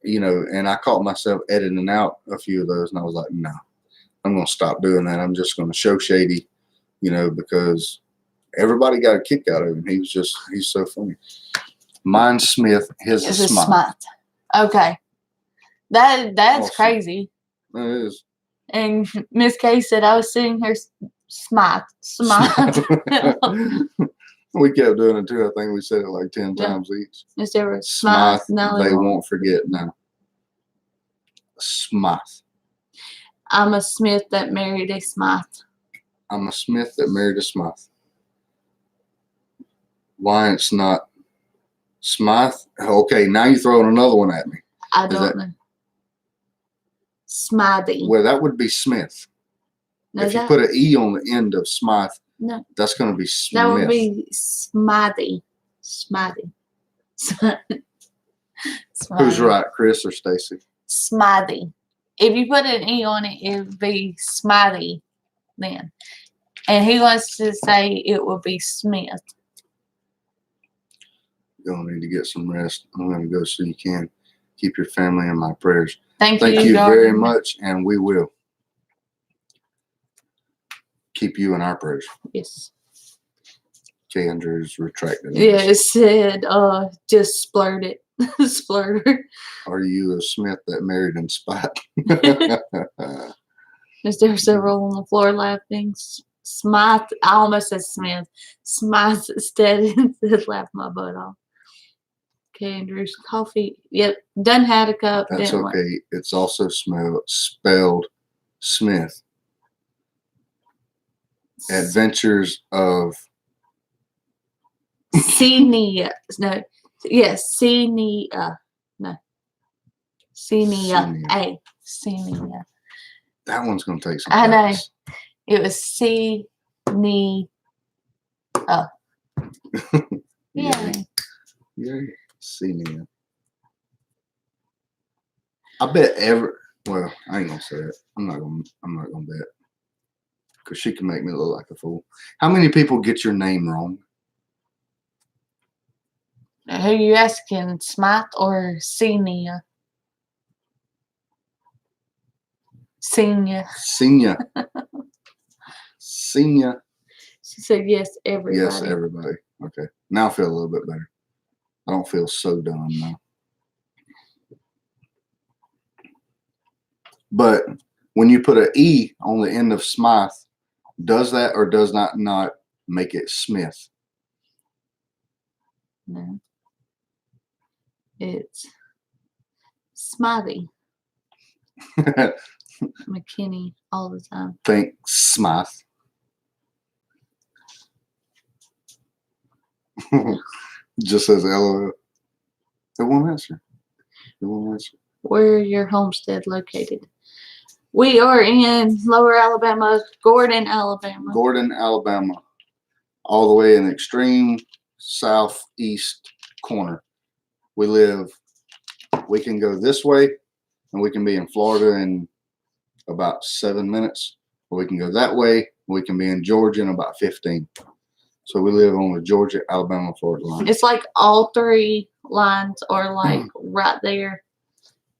And I caught myself editing out a few of those, and I was like, no, I'm going to stop doing that. I'm just going to show Shady, because everybody got a kick out of him. He's so funny. Mine's Smith, his is Smythe. Okay. That's Awesome. crazy. It is. And Miss Kay said I was sitting here Smythe. We kept doing it too. I think we said it like 10 times each. Is there a Smythe, No, they won't forget now. Smythe. I'm a Smith that married a Smythe. I'm a Smith that married a Smythe. Why it's not Smythe? Okay, now you're throwing another one at me. I don't know. Smythe. Well, that would be Smith. No, if you put an E on the end of Smythe, no, that's going to be Smith. That would be Smythe. Smythe. Who's right, Chris or Stacy? Smythe. If you put an E on it, it would be Smythe then. And he wants to say it would be Smith. You're going to need to get some rest. I'm going to go so you can keep your family in my prayers. Thank you you very much, and we will keep you in our prayers. Yes. Okay, Andrew's retracted. Yeah, it said, just splurt it. Splurter. Are you a Smith that married in spite? Is there several on the floor laughing? Smythe. I almost said Smith. Smythe instead laugh my butt off. Okay, Andrew's coffee. Yep, done had a cup. That's okay. Work. It's also spelled Smith. Adventures of Senia. No. Yes, Senia. No. Senia. A. Senia. That one's going to take some practice. I know. It was Senia. Yeah. Yeah. Senia. I bet well, I ain't gonna say it. I'm not gonna bet. Because she can make me look like a fool. How many people get your name wrong? Who you asking, Smythe or Senia? Senia. Senia. Senia. She said yes, everybody. Yes, everybody. Okay. Now I feel a little bit better. I don't feel so dumb now. But when you put an E on the end of Smythe, does that or does not make it Smith? No. It's Smiley. McKinney all the time. Think Smythe. Just says LOL. It won't answer. It won't answer. Where your homestead located? We are in Lower Alabama, Gordon, Alabama. Gordon, Alabama. All the way in the extreme southeast corner. We can go this way and we can be in Florida in about 7 minutes. Or we can go that way and we can be in Georgia in about 15. So we live on the Georgia, Alabama, Florida line. It's like all three lines are like right there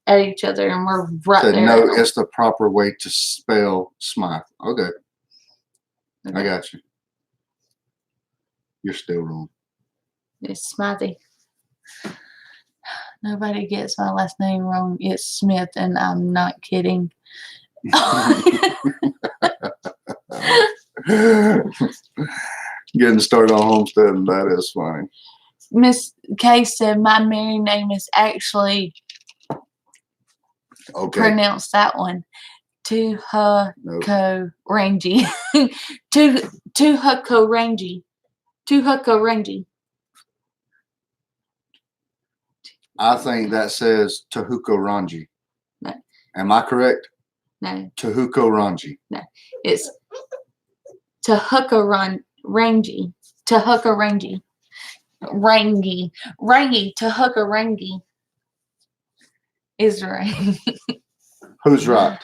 at each other, and we're right there. No, it's the proper way to spell Smythe. Okay. I got you. You're still wrong. It's Smiley. Nobody gets my last name wrong. It's Smith, and I'm not kidding. Getting started on homestead, and that is funny. Miss Kay said my married name is actually pronounce that one. Tuhuko Rangy. Tuhuko Rangy. Tuhuko Rangy. I think that says Tuhuko Rangy. No. Am I correct? No. Tuhuko Rangy. No. It's Tuhuko Rangy. Tuhuko Rangy. Rangy. Tuhuko Rangy. Is right. Who's right?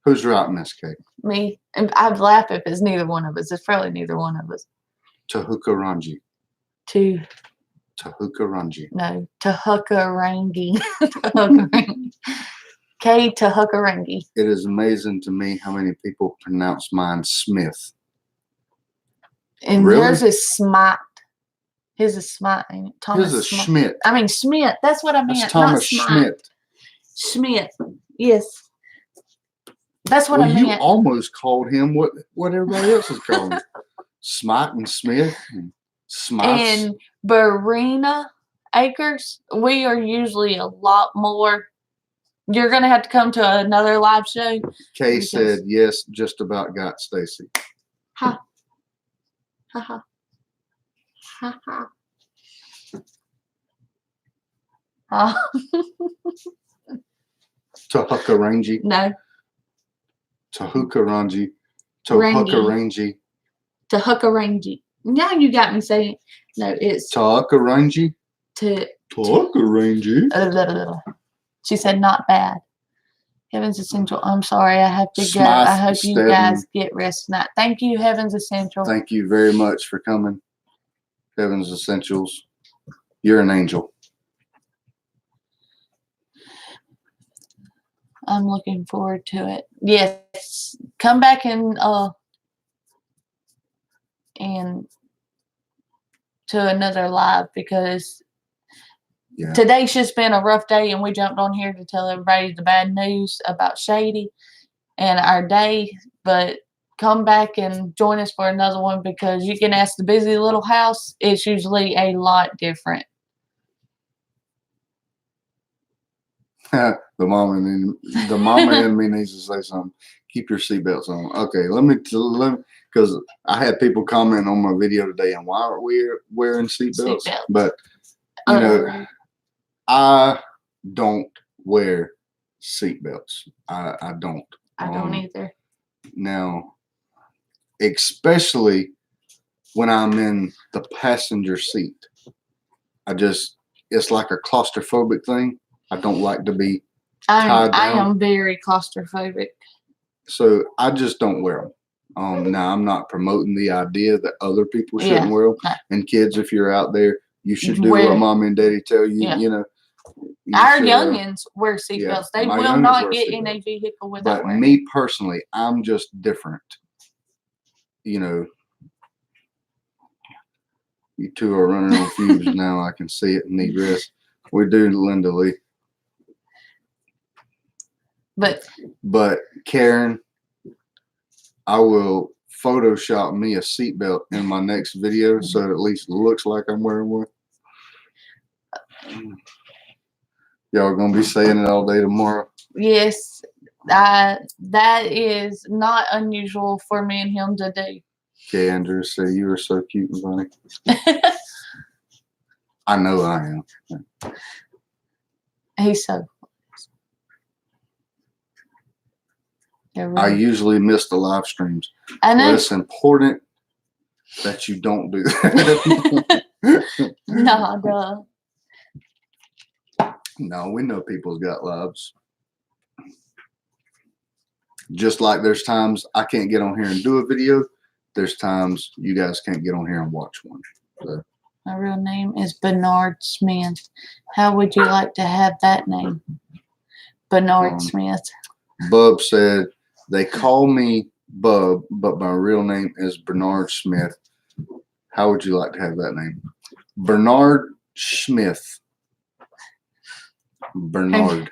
Who's right, Miss Kate? Me. And I'd laugh if it's neither one of us. It's probably neither one of us. Tuhuko Rangy. Tuhuko Rangy. No. Tuhuko Rangy. K. Tuhuko Rangy. It is amazing to me how many people pronounce mine Smith. And Really? yours is Smite. His is Smite, ain't it? Thomas His is Schmidt. I mean Schmidt. That's what I meant. That's Thomas not Schmidt. Schmidt. Yes. That's what I meant. You almost called him what everybody else is calling him. Smite and Smith and Smites. In Barina Acres, we are usually a lot more. You're going to have to come to another live show. Kay said, yes, just about got Stacy. Ha. Ha ha. Ha ha. Tuhuka Rangy. No. Tuhuka Rangy. Tuhuka Rangy. Tuhuka Rangy. Now you got me saying it. No, it's Tuhuka Rangy. Tuhuka Rangy. She said not bad. Heaven's Essential. I'm sorry, I have to go. Smythe I hope you Stedman. guys get rest tonight. Thank you, Heaven's Essential. Thank you very much for coming. Heaven's Essentials. You're an angel. I'm looking forward to it. Yes. Come back and to another live, because today's just been a rough day, and we jumped on here to tell everybody the bad news about Shady and our day. But come back and join us for another one, because you can ask the busy little house. It's usually a lot different. The mama in me needs to say something. Keep your seatbelts on. Okay, let me because I had people comment on my video today, and why aren't we wearing seatbelts? But you know, I don't wear seatbelts. I don't. I don't either. Now, especially when I'm in the passenger seat, it's like a claustrophobic thing. I don't like to be tied down. I am very claustrophobic. So I just don't wear them. Now, I'm not promoting the idea that other people shouldn't wear them. And kids, if you're out there, you should do what mommy and daddy tell you. You know, our youngins wear seatbelts. They will not get in a vehicle without wearing. But me personally, I'm just different. You know, you two are running on fumes now. I can see it and need rest. We do, Linda Lee. But Karen, I will Photoshop me a seatbelt in my next video, so it at least looks like I'm wearing one. Y'all gonna be saying it all day tomorrow. Yes, that is not unusual for me and him to do. Okay, Andrew, say you are so cute and funny. I know I am. He's so. I usually miss the live streams. I know. But it's important that you don't do that. No, duh. No, we know people's got lives. Just like there's times I can't get on here and do a video, there's times you guys can't get on here and watch one. So. My real name is Bernard Smith. How would you like to have that name? Bernard Smith. Bub said, they call me Bub, but my real name is Bernard Smith. How would you like to have that name? Bernard Smith. Bernard.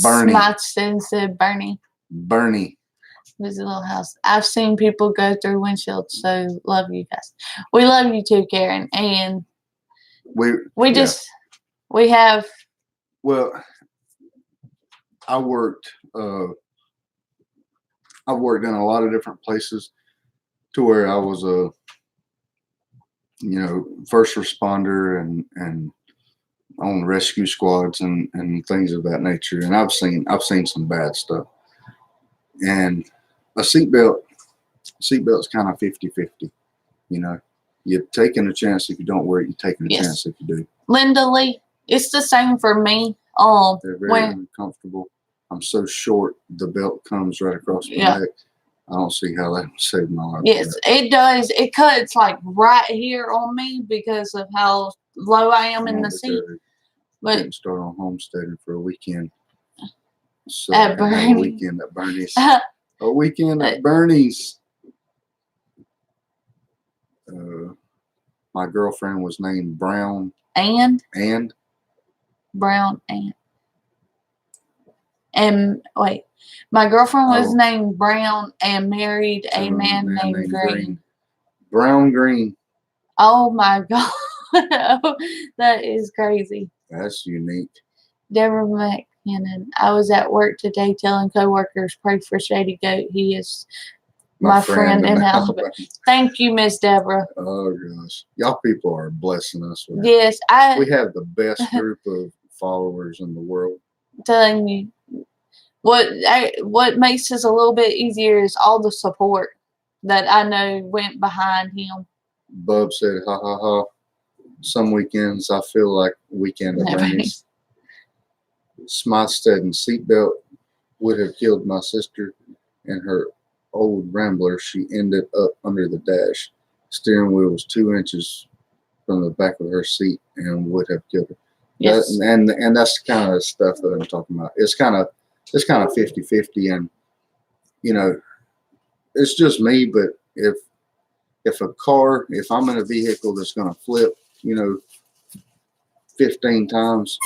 Bernie. Smotson said Bernie. Bernie. His little house. I've seen people go through windshields, so love you guys. We love you too, Karen. And we have. Well, I worked in a lot of different places to where I was a, first responder and on rescue squads and things of that nature. And I've seen some bad stuff. And a seatbelt's kind of 50-50. You're taking a chance if you don't wear it. You're taking a chance if you do. Linda Lee, it's the same for me. They're very uncomfortable. I'm so short, the belt comes right across my neck. I don't see how that would save my life. Yes, it does. It cuts like right here on me because of how low I am in the seat. But didn't start on homesteading for a weekend. So at Bernie. A weekend at Bernie's. A weekend at Bernie's. My girlfriend was named Brown. And wait, my girlfriend was named Brown and married a man named Green. Brown Green. Oh my God. That is crazy. That's unique. Deborah McLendon. I was at work today telling coworkers, pray for Shady Goat. He is my friend in Alabama. Thank you, Miss Deborah. Oh gosh, y'all people are blessing us. Yes, we have the best group of followers in the world. Telling you, what makes this a little bit easier is all the support that I know went behind him. Bub said, "Ha ha ha." Some weekends I feel like weekend at Bernie's. Smotstead and seatbelt would have killed my sister in her old Rambler. She ended up under the dash. Steering wheel was 2 inches from the back of her seat and would have killed her. Yes. And that's the kind of stuff that I'm talking about. It's kind of 50-50, and it's just me. But if I'm in a vehicle that's going to flip 15 times,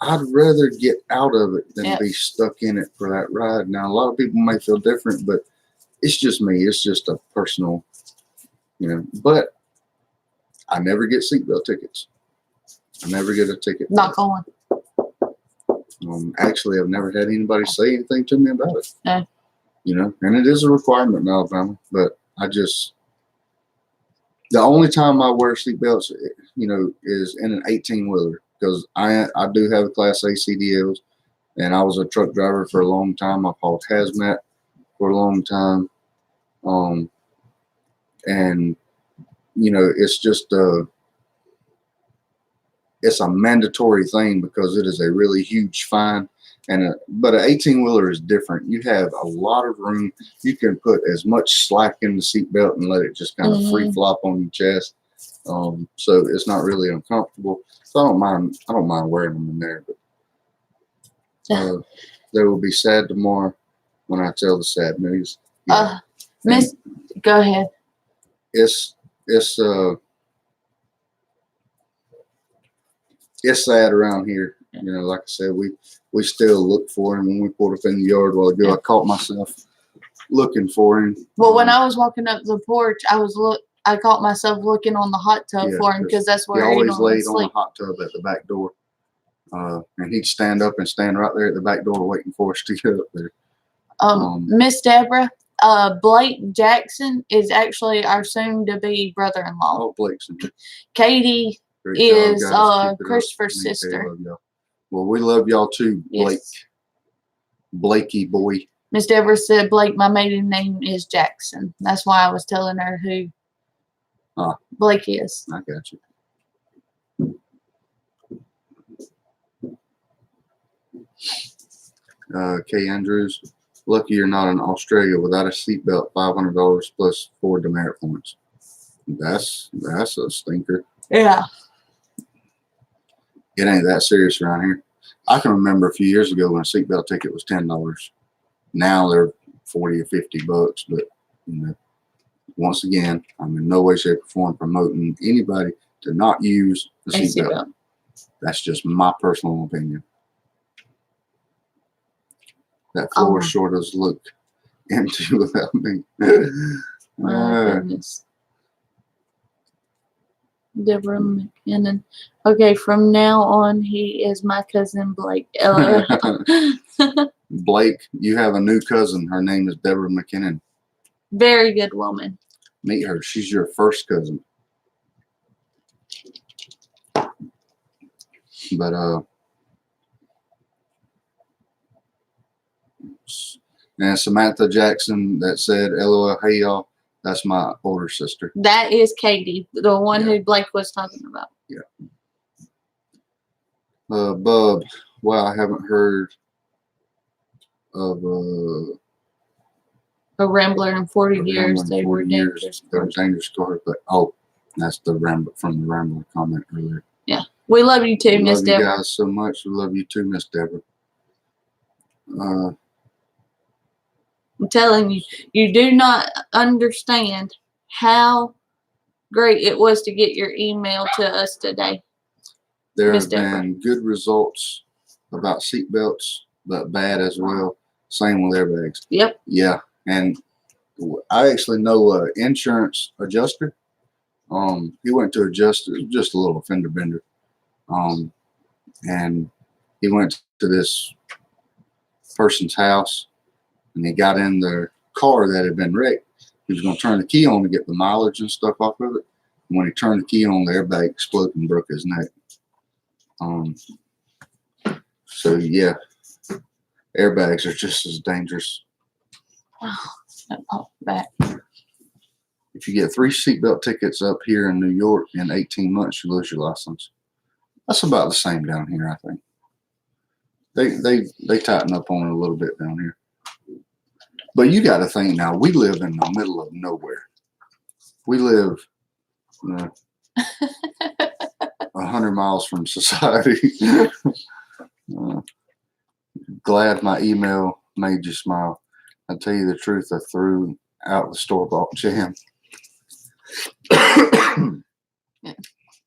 I'd rather get out of it than be stuck in it for that ride. Now, a lot of people may feel different, but it's just me. It's just a personal, but I never get seatbelt tickets. I never get a ticket. Not going. Actually, I've never had anybody say anything to me about it. No. And it is a requirement in Alabama, but the only time I wear seatbelts, is in an 18-wheeler, because I do have a Class A CDLs, and I was a truck driver for a long time. I hauled hazmat for a long time, and it's just it's a mandatory thing because it is a really huge fine. But an 18-wheeler is different. You have a lot of room. You can put as much slack in the seatbelt and let it just kind of free flop on your chest. So it's not really uncomfortable. So I don't mind wearing them in there. But they will be sad tomorrow when I tell the sad news. Miss, go ahead. It's sad around here. Like I said, we still look for him. When we pulled up in the yard a while ago, I caught myself looking for him. Well, when I was walking up the porch, I caught myself looking on the hot tub for him because that's where he always laid sleep. on the hot tub at the back door. And he'd stand up and stand right there at the back door waiting for us to get up there. Miss Deborah, Blake Jackson is actually our soon-to-be brother-in-law. Oh, Blake's. Katie Great is job, guys. Keep it up. Christopher's Me too, sister. love y'all. Well, we love y'all too, Blake. Yes. Blakey boy. Miss Deborah said, Blake, my maiden name is Jackson. That's why I was telling her who Blake is. I got you. Kay Andrews, lucky you're not in Australia without a seatbelt, $500 plus 4 demerit points. That's a stinker. Yeah. It ain't that serious around here. I can remember a few years ago when a seatbelt ticket was $10. Now they're 40 or 50 bucks. But you know, once again, I'm in no way, shape, or form promoting anybody to not use the seatbelt. That's just my personal opinion. That floor sure does look empty without me. My goodness. Deborah McLendon. Okay, from now on, he is my cousin Blake. Blake, you have a new cousin. Her name is Deborah McKinnon. Very good woman. Meet her. She's your first cousin. But and Samantha Jackson that said, "LOL, hey y'all." That's my older sister. That is Katie, the one who Blake was talking about. Yeah. Bub, wow, I haven't heard of a Rambler in 40 years. They were dangerous. They were dangerous cars, but that's the Rambler from the Rambler comment earlier. Yeah. We love you too, Miss Deborah. We love you guys so much. We love you too, Miss Deborah. I'm telling you, you do not understand how great it was to get your email to us today. There have been good results about seatbelts, but bad as well. Same with airbags. Yep. Yeah, and I actually know an insurance adjuster. He went to adjust just a little fender bender. And he went to this person's house, and he got in their car that had been wrecked. He was going to turn the key on to get the mileage and stuff off of it. And when he turned the key on, the airbag exploded and broke his neck. So yeah, airbags are just as dangerous. Oh, that popped back. If you get 3 seatbelt tickets up here in New York in 18 months, you lose your license. That's about the same down here, I think. They tighten up on it a little bit down here. But you got to think now, we live in the middle of nowhere. We live 100 miles from society. Glad my email made you smile. I tell you the truth, I threw out the store-bought jam.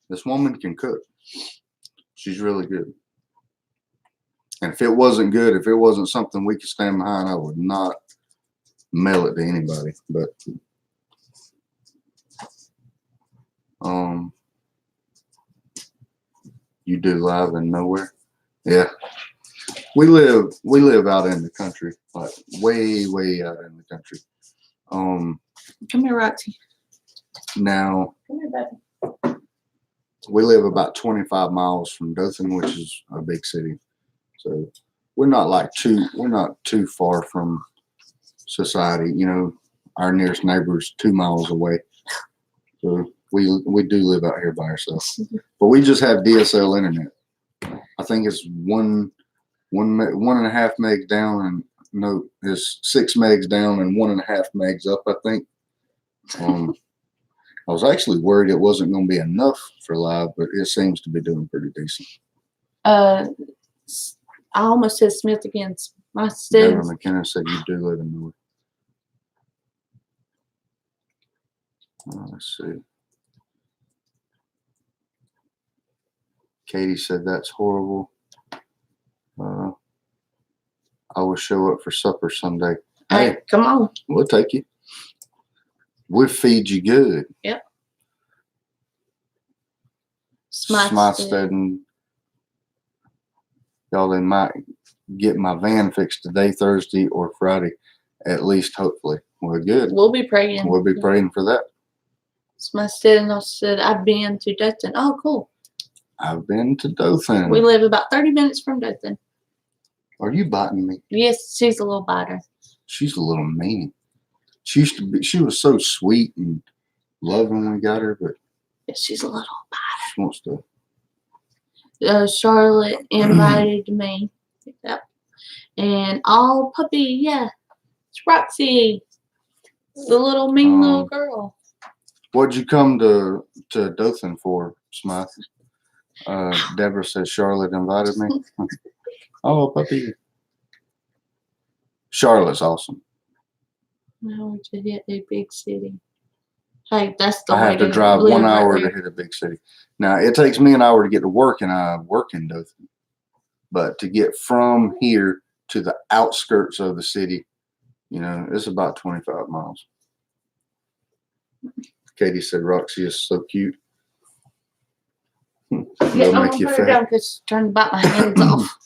This woman can cook. She's really good. And if it wasn't good, if it wasn't something we could stand behind, I would not mail it to anybody. But you do live in nowhere. Yeah. We live out in the country, like way out in the country. Come here, Roxy. Now, come here, baby. We live about 25 miles from Dothan, which is a big city. So we're not too far from society. You know, our nearest neighbor is 2 miles away. So we do live out here by ourselves. But we just have DSL internet. I think it's one and a half megs down, and no, it's 6 megs down and 1.5 megs up, I think. I was actually worried it wasn't going to be enough for live, but it seems to be doing pretty decent. I almost said Smith again. My Deborah McKenna said you do live in North. Let's see. Katie said that's horrible. I will show up for supper someday. Hey, come on. We'll take you. We'll feed you good. Yep. Smithstead. y'all, they might get my van fixed today, Thursday, or Friday, at least, hopefully. Well, good. We'll be praying. We'll be praying for that. My sister said, I've been to Dothan. Oh, cool. I've been to Dothan. We live about 30 minutes from Dothan. Are you biting me? Yes, she's a little biter. She's a little mean. She used to be. She was so sweet and loving when we got her, but Yeah, she's a little biter. she wants to. Charlotte invited me. Yep. And all puppy, yeah. It's Roxy. The little mean little girl. What'd you come to Dothan for, Smythe? Deborah says Charlotte invited me. Oh, puppy. Charlotte's awesome. Now to hit a big city. Hey, that's the I way have to to drive live 1 right hour there. to hit a big city. Now, it takes me an hour to get to work, and I work in Dothan. But to get from here to the outskirts of the city, it's about 25 miles. Katie said Roxy is so cute. Yeah, They'll I'm make gonna you put her fat. down because she's trying to bite my hands off.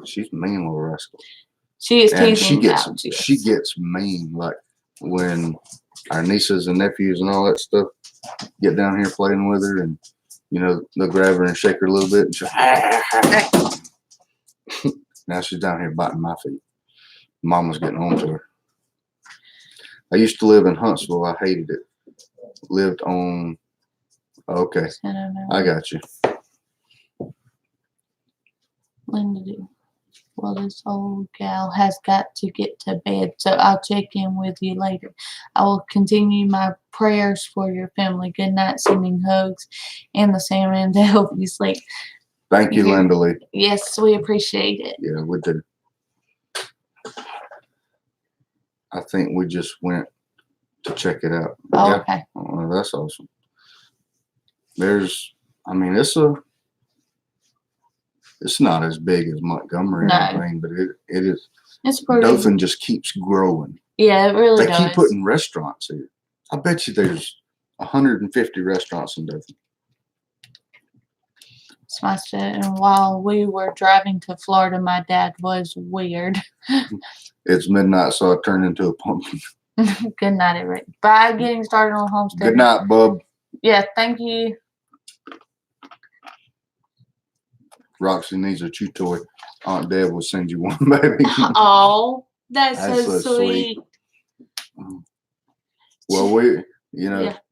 She's a mean little rascal. She is And teasing out. she gets mean. Like when our nieces and nephews and all that stuff get down here playing with her, and they'll grab her and shake her a little bit, and she'll now she's down here biting my feet. Mama's getting on to her. I used to live in Huntsville. I hated it. Lived on. Okay, I got you. Linda, well, this old gal has got to get to bed, so I'll check in with you later. I will continue my prayers for your family. Good night, sending hugs and the salmon to help you sleep. Thank you, Linda Lee. Yes, we appreciate it. Yeah, we did. I think we just went to check it out. Oh, Yeah. okay. Oh, that's awesome. It's not as big as Montgomery or anything, but it is. It's pretty. Dothan just keeps growing. Yeah, it really does. They keep putting restaurants here. I bet you there's 150 restaurants in Dothan. It's my set. And while we were driving to Florida, my dad was weird. It's midnight, so I turned into a pumpkin. Good night, everybody. Bye. Getting started on Homestead. Good night, bub. Yeah, thank you. Roxy needs a chew toy. Aunt Deb will send you one, baby. Oh, that's so sweet. Well, and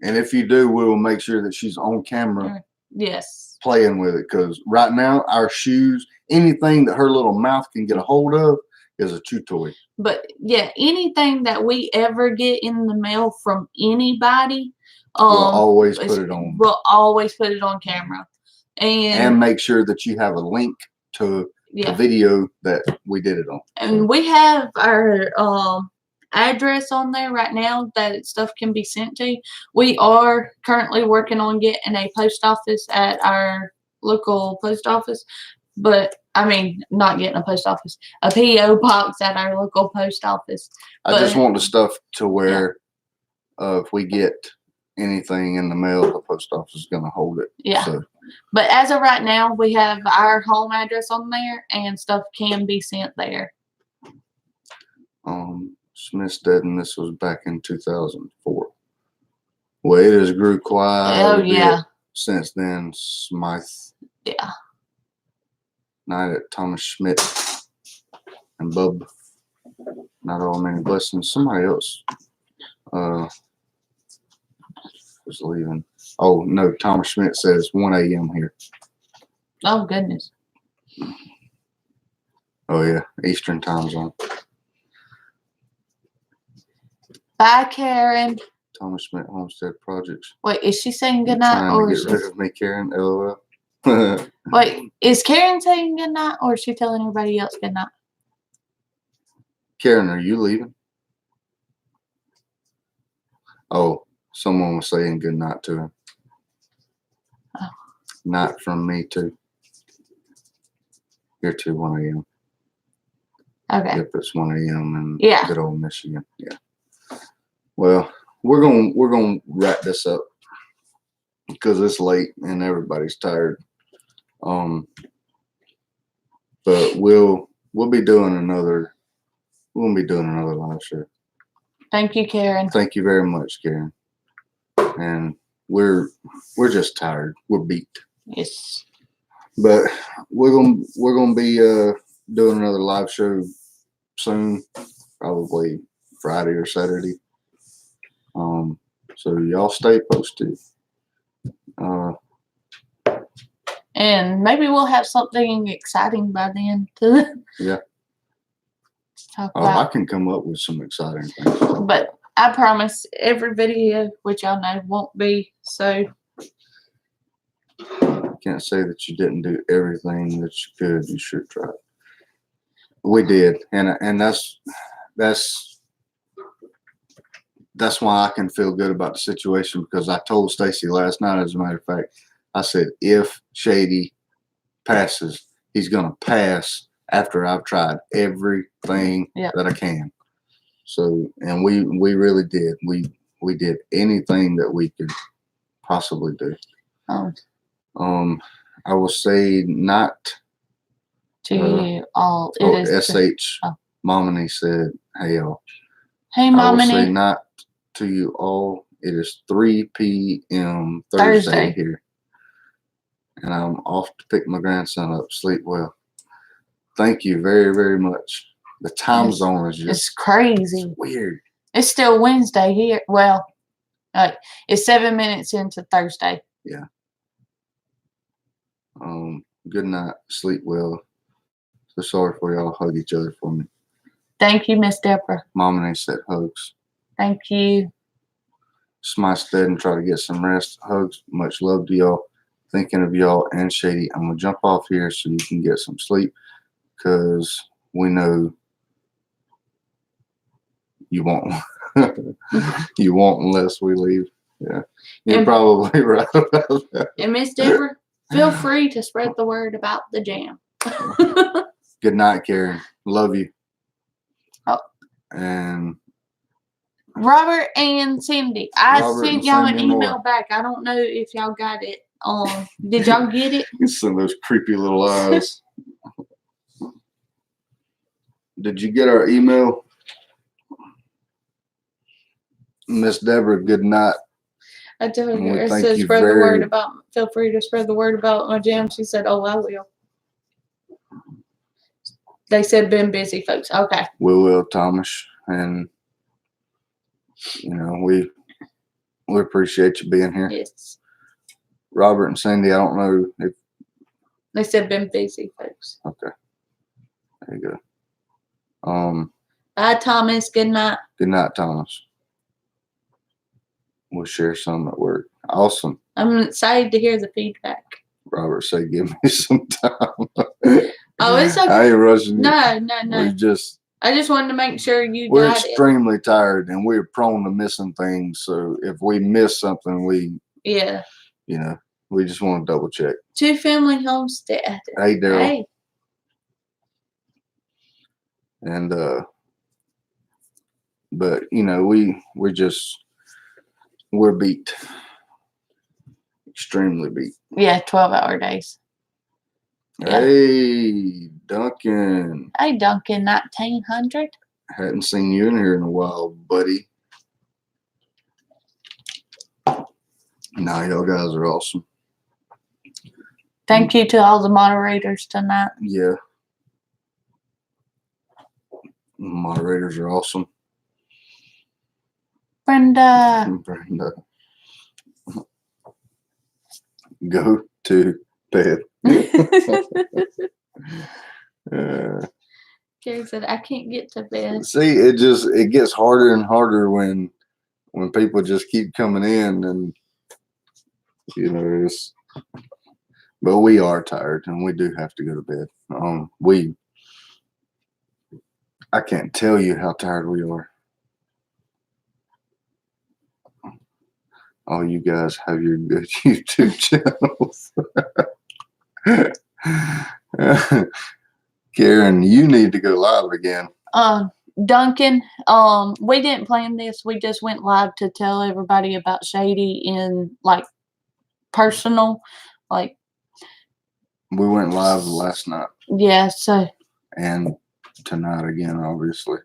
if you do, we will make sure that she's on camera. Yes. Playing with it, because right now our shoes, anything that her little mouth can get a hold of, is a chew toy. But yeah, anything that we ever get in the mail from anybody, we'll always put it on. We'll always put it on camera, and make sure that you have a link to the video that we did it on. And we have our address on there right now that stuff can be sent to. We are currently working on getting a post office at our local post office, but I mean, not getting a post office, a P.O. box at our local post office. I just want the stuff to where if we get anything in the mail, the post office is going to hold it. Yeah. So. But as of right now, we have our home address on there, and stuff can be sent there. Smithstead, and this was back in 2004. Well, it has grew quite a bit since then. Smythe. Yeah. Night at Thomas Schmidt and Bub. Not all many blessings. Somebody else was leaving. Oh no, Thomas Schmidt says 1 a.m. here. Oh goodness. Oh yeah, Eastern time zone. Bye, Karen. Thomas Schmidt Homestead Projects. Wait, is she saying goodnight or is she get rid of me, Karen? LOL. Wait, is Karen saying goodnight or is she telling everybody else goodnight? Karen, are you leaving? Oh, someone was saying goodnight to him. Oh. Not from me too. Here to 1 a.m. Okay. Yep, it's 1 a.m. in good old Michigan. Yeah. Well, we're gonna wrap this up because it's late and everybody's tired. But we'll be doing another live show. Thank you, Karen. Thank you very much, Karen. And we're just tired. We're beat. Yes. But we're gonna be doing another live show soon, probably Friday or Saturday. So y'all stay posted. And maybe we'll have something exciting by then to Yeah. talk I about. can come up with some exciting things. But I promise every video, which y'all know won't be so. Can't say that you didn't do everything that you could. You sure tried. We did, and that's why I can feel good about the situation, because I told Stacy last night, as a matter of fact, I said, if Shady passes, he's gonna pass after I've tried everything that I can. So, and we really did. We did anything that we could possibly do. I will say not To you all. It is SH Momini said, hey y'all. Hey I will say Momini. not to you all. It is 3 p.m. Thursday here. And I'm off to pick my grandson up. Sleep well. Thank you very, very much. The time zone is just it's crazy. It's weird. It's still Wednesday here. Well, it's 7 minutes into Thursday. Yeah. Good night. Sleep well. So sorry for y'all. Hug each other for me. Thank you, Miss Deborah. Mom and they said hugs. Thank you. Smice dead and try to get some rest. Hugs. Much love to y'all. Thinking of y'all and Shady. I'm gonna jump off here so you can get some sleep, because we know you won't. You won't unless we leave. Yeah, you're probably right about that. And Miss Deborah, feel free to spread the word about the jam. Good night, Karen. Love you. Oh. And Robert and Cindy, I sent y'all an email back. I don't know if y'all got it. Did y'all get it? You send those creepy little eyes. Did you get our email? Miss Deborah, good night. I told her, it says spread the word about, feel free to spread the word about my jam. She said, oh, I will. They said, been busy, folks. Okay. We will, Thomas. And, you know, we appreciate you being here. Yes. Robert and Cindy, I don't know if. They said, been busy, folks. Okay. There you go. Bye, Thomas. Good night. Good night, Thomas. We'll share some at work. Awesome. I'm excited to hear the feedback. Robert said, give me some time. Oh, it's okay. I ain't rushing you. No. I just wanted to make sure you we're got extremely tired, and we're prone to missing things. So if we miss something, you know, we just want to double check. Two Family Homestead. Hey, Daryl. Hey. And but you know, we're beat. Extremely beat. Yeah, 12-hour days. Yeah. Hey, Duncan. Hey, Duncan, 1900. Hadn't seen you in here in a while, buddy. Nah, y'all guys are awesome. Thank you to all the moderators tonight. Yeah. Moderators are awesome. Brenda. Go to bed. Gary said, I can't get to bed. See, it gets harder and harder when people just keep coming in, and you know, but we are tired and we do have to go to bed. I can't tell you how tired we are. Oh, you guys have your good YouTube channels. Karen, you need to go live again. Duncan, we didn't plan this. We just went live to tell everybody about Shady in like personal, like We went live last night Yeah, so and tonight again, obviously.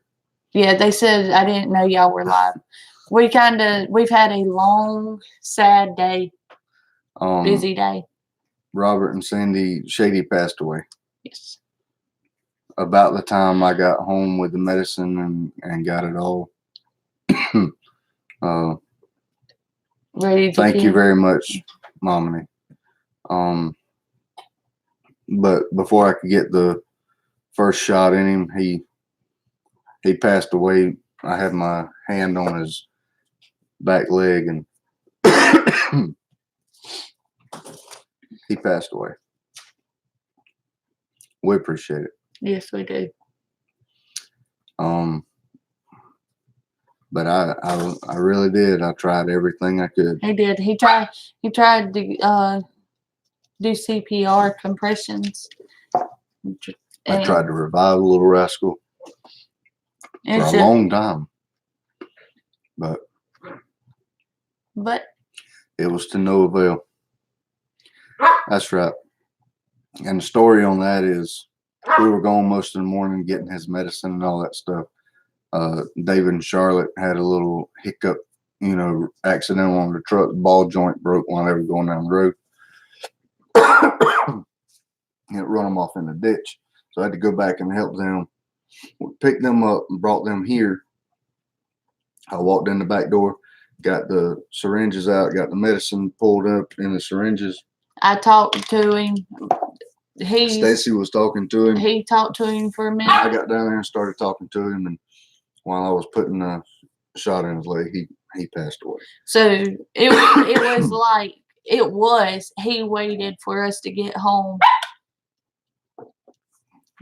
yeah, they said I didn't know y'all were live. We've had a long, sad day, busy day. Robert and Cindy, Shady passed away. Yes. About the time I got home with the medicine and got it all. Ready to Thank you kill. very much, Mommy. But before I could get the first shot in him, he passed away. I had my hand on his back leg and he passed away. We appreciate it. Yes, we do. But I really did. I tried everything I could. He did. He tried to do CPR compressions. I tried to revive the little rascal for a long time. But it was to no avail. That's right. And the story on that is we were gone most of the morning getting his medicine and all that stuff. David and Charlotte had a little hiccup, accidental on the truck. Ball joint broke while they were going down the road. It run them off in the ditch. So I had to go back and help them. We picked them up and brought them here. I walked in the back door, got the syringes out, got the medicine pulled up in the syringes. I talked to him. Stacy was talking to him. He talked to him for a minute. I got down there and started talking to him, and while I was putting a shot in his leg, he passed away. So it was he waited for us to get home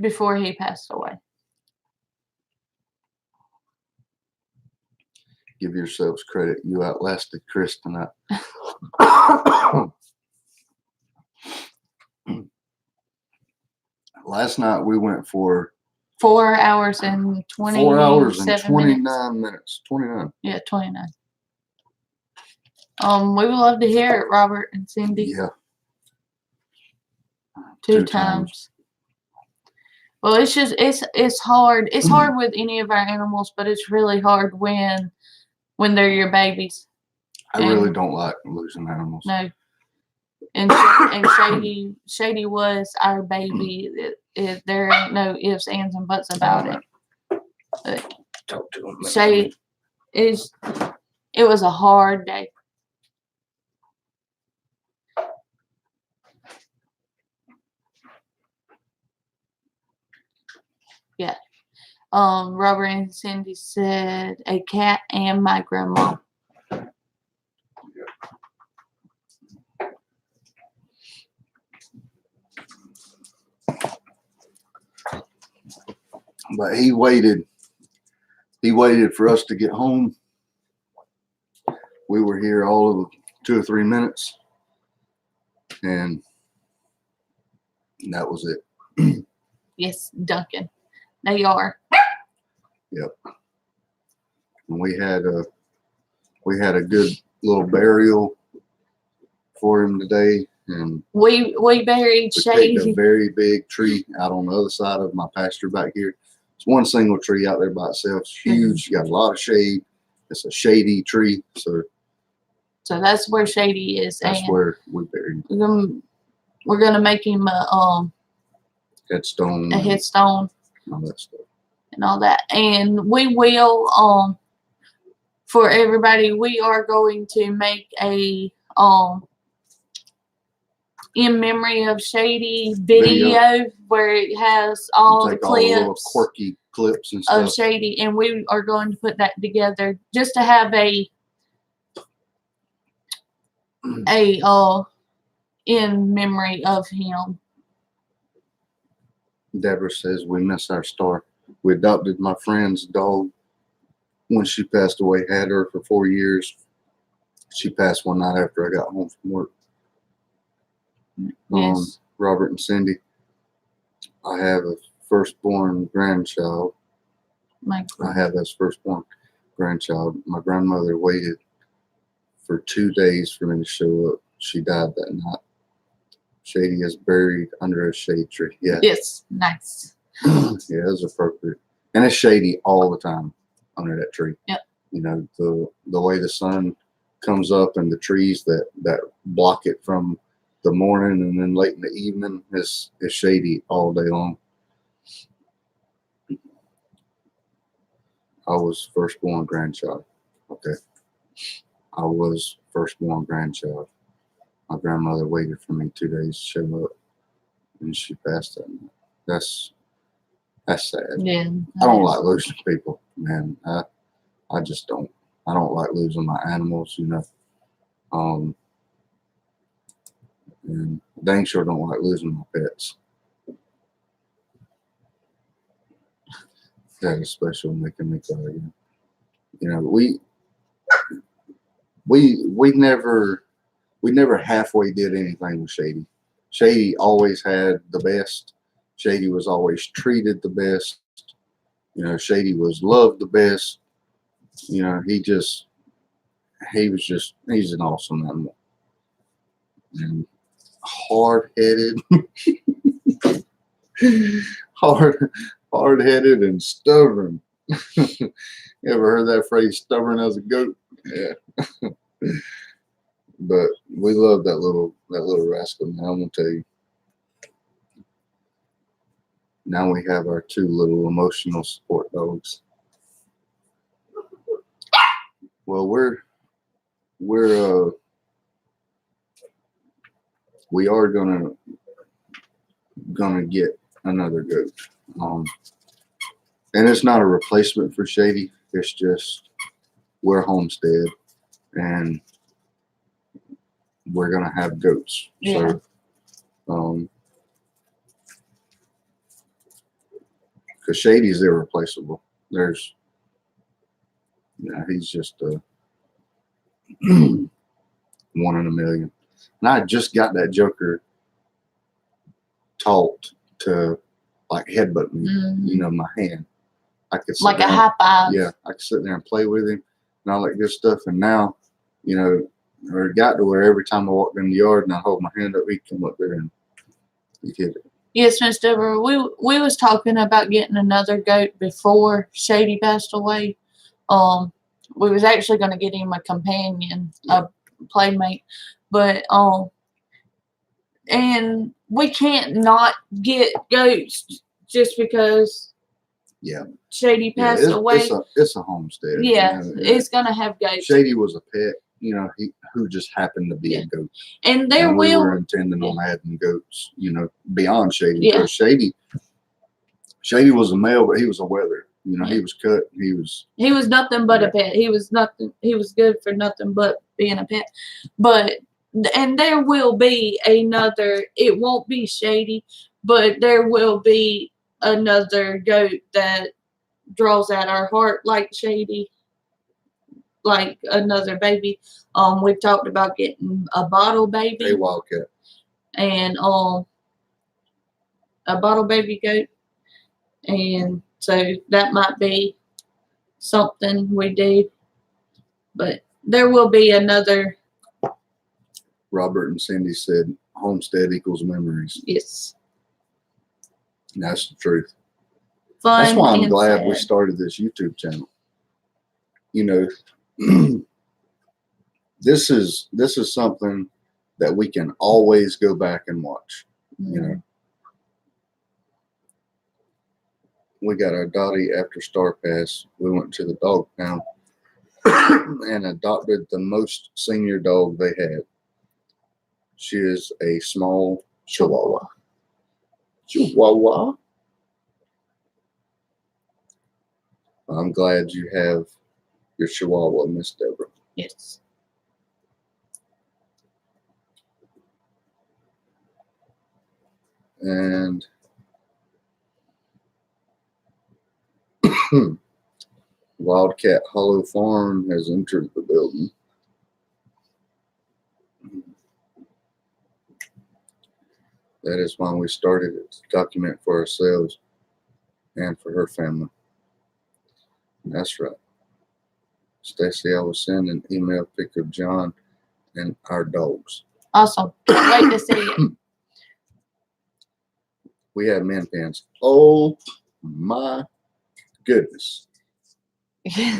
before he passed away. Give yourselves credit. You outlasted Chris tonight. Last night we went for 4 hours and 20 4 hours and 29 minutes. minutes. 29. Yeah, 29. We would love to hear it, Robert and Cindy. Yeah. Two times. Well, it's just it's hard. It's hard with any of our animals, but it's really hard when they're your babies. I really don't like losing animals. No. And Shady was our baby. There ain't no ifs, ands, and buts about it. But talk to him. Shady it was a hard day. Yeah. Robert and Cindy said a cat and my grandma. But he waited for us to get home. We were here all of 2 or 3 minutes, and that was it. Yes, Duncan. They are. Yep. And we had a good little burial for him today, and we buried we Shady. picked a very big tree out on the other side of my pasture back here. It's one single tree out there by itself. It's huge. Got a lot of shade. It's a shady tree. So that's where Shady is. That's where we buried him. We're gonna make him a headstone. A headstone. All that stuff. And all that. And we will for everybody, we are going to make a in memory of Shady video where it has all the clips, all the little quirky clips and stuff of Shady, and we are going to put that together just to have a in memory of him. Deborah says we miss our star. We adopted my friend's dog when she passed away. Had her for 4 years. She passed one night after I got home from work. Yes. Robert and Cindy, I have a firstborn grandchild. I have this firstborn grandchild. My grandmother waited for 2 days for me to show up. She died that night. Shady is buried under a shade tree. Yeah. Yes, nice. Yeah, it's appropriate. And it's shady all the time under that tree. Yep. You know, the way the sun comes up and the trees that block it from the morning and then late in the evening is shady all day long. I was firstborn grandchild. Okay. I was firstborn grandchild. My grandmother waited for me 2 days to show up, and she passed that night. That's sad. Yeah. I don't like losing people, man. I just don't. I don't like losing my animals, you know. And dang sure don't like losing my pets. That is special, making me cry again. You know, we never halfway did anything with Shady. Shady always had the best. Shady was always treated the best. You know, Shady was loved the best. You know, he's an awesome animal. And hard-headed, hard-headed and stubborn. You ever heard that phrase, stubborn as a goat? Yeah. But we love that little rascal. Now I'm gonna tell you. Now we have our 2 little emotional support dogs. Well, we are gonna get another goat. And it's not a replacement for Shady. It's just we're Homestead and we're gonna have goats. Yeah. So because Shady's irreplaceable. There's he's just a 1 in a million. And I just got that Joker taught to like headbutt me, you know, my hand. I could sit like there a high five. Yeah, I could sit there and play with him and all that good stuff. And now, you know, it got to where every time I walked in the yard and I hold my hand up, he'd come up there and he'd hit it. Yes, Miss Deborah. We was talking about getting another goat before Shady passed away. We was actually going to get him a companion, a playmate, but and we can't not get goats just because Shady passed away. It's a homestead. Yeah, you know, it's gonna have goats. Shady was a pet, you know, who just happened to be a goat. And we were intending on adding goats, you know, beyond Shady. Yeah. Because Shady was a male, but he was a wether. You know, he was cut. He was nothing but a pet. He was nothing. He was good for nothing but being a pet. And there will be another. It won't be Shady, but there will be another goat that draws at our heart like Shady, like another baby. We've talked about getting a bottle baby. A wildcat. And a bottle baby goat. And so that might be something we do. But there will be another. Robert and Cindy said homestead equals memories. Yes. And that's the truth. Fun. That's why I'm glad sad. we started this YouTube channel. You know, this is something that we can always go back and watch. You know, we got our Dottie after Star Pass. We went to the dog pound and adopted the most senior dog they had. She is a small Chihuahua. Chihuahua. I'm glad you have your Chihuahua, Miss Deborah. Yes. And Wildcat Hollow Farm has entered the building. That is why we started it, to document for ourselves and for her family. And that's right. Stacy, I will send an email pic of John and our dogs. Awesome. Can't wait to see it. we had min pins. Oh my goodness.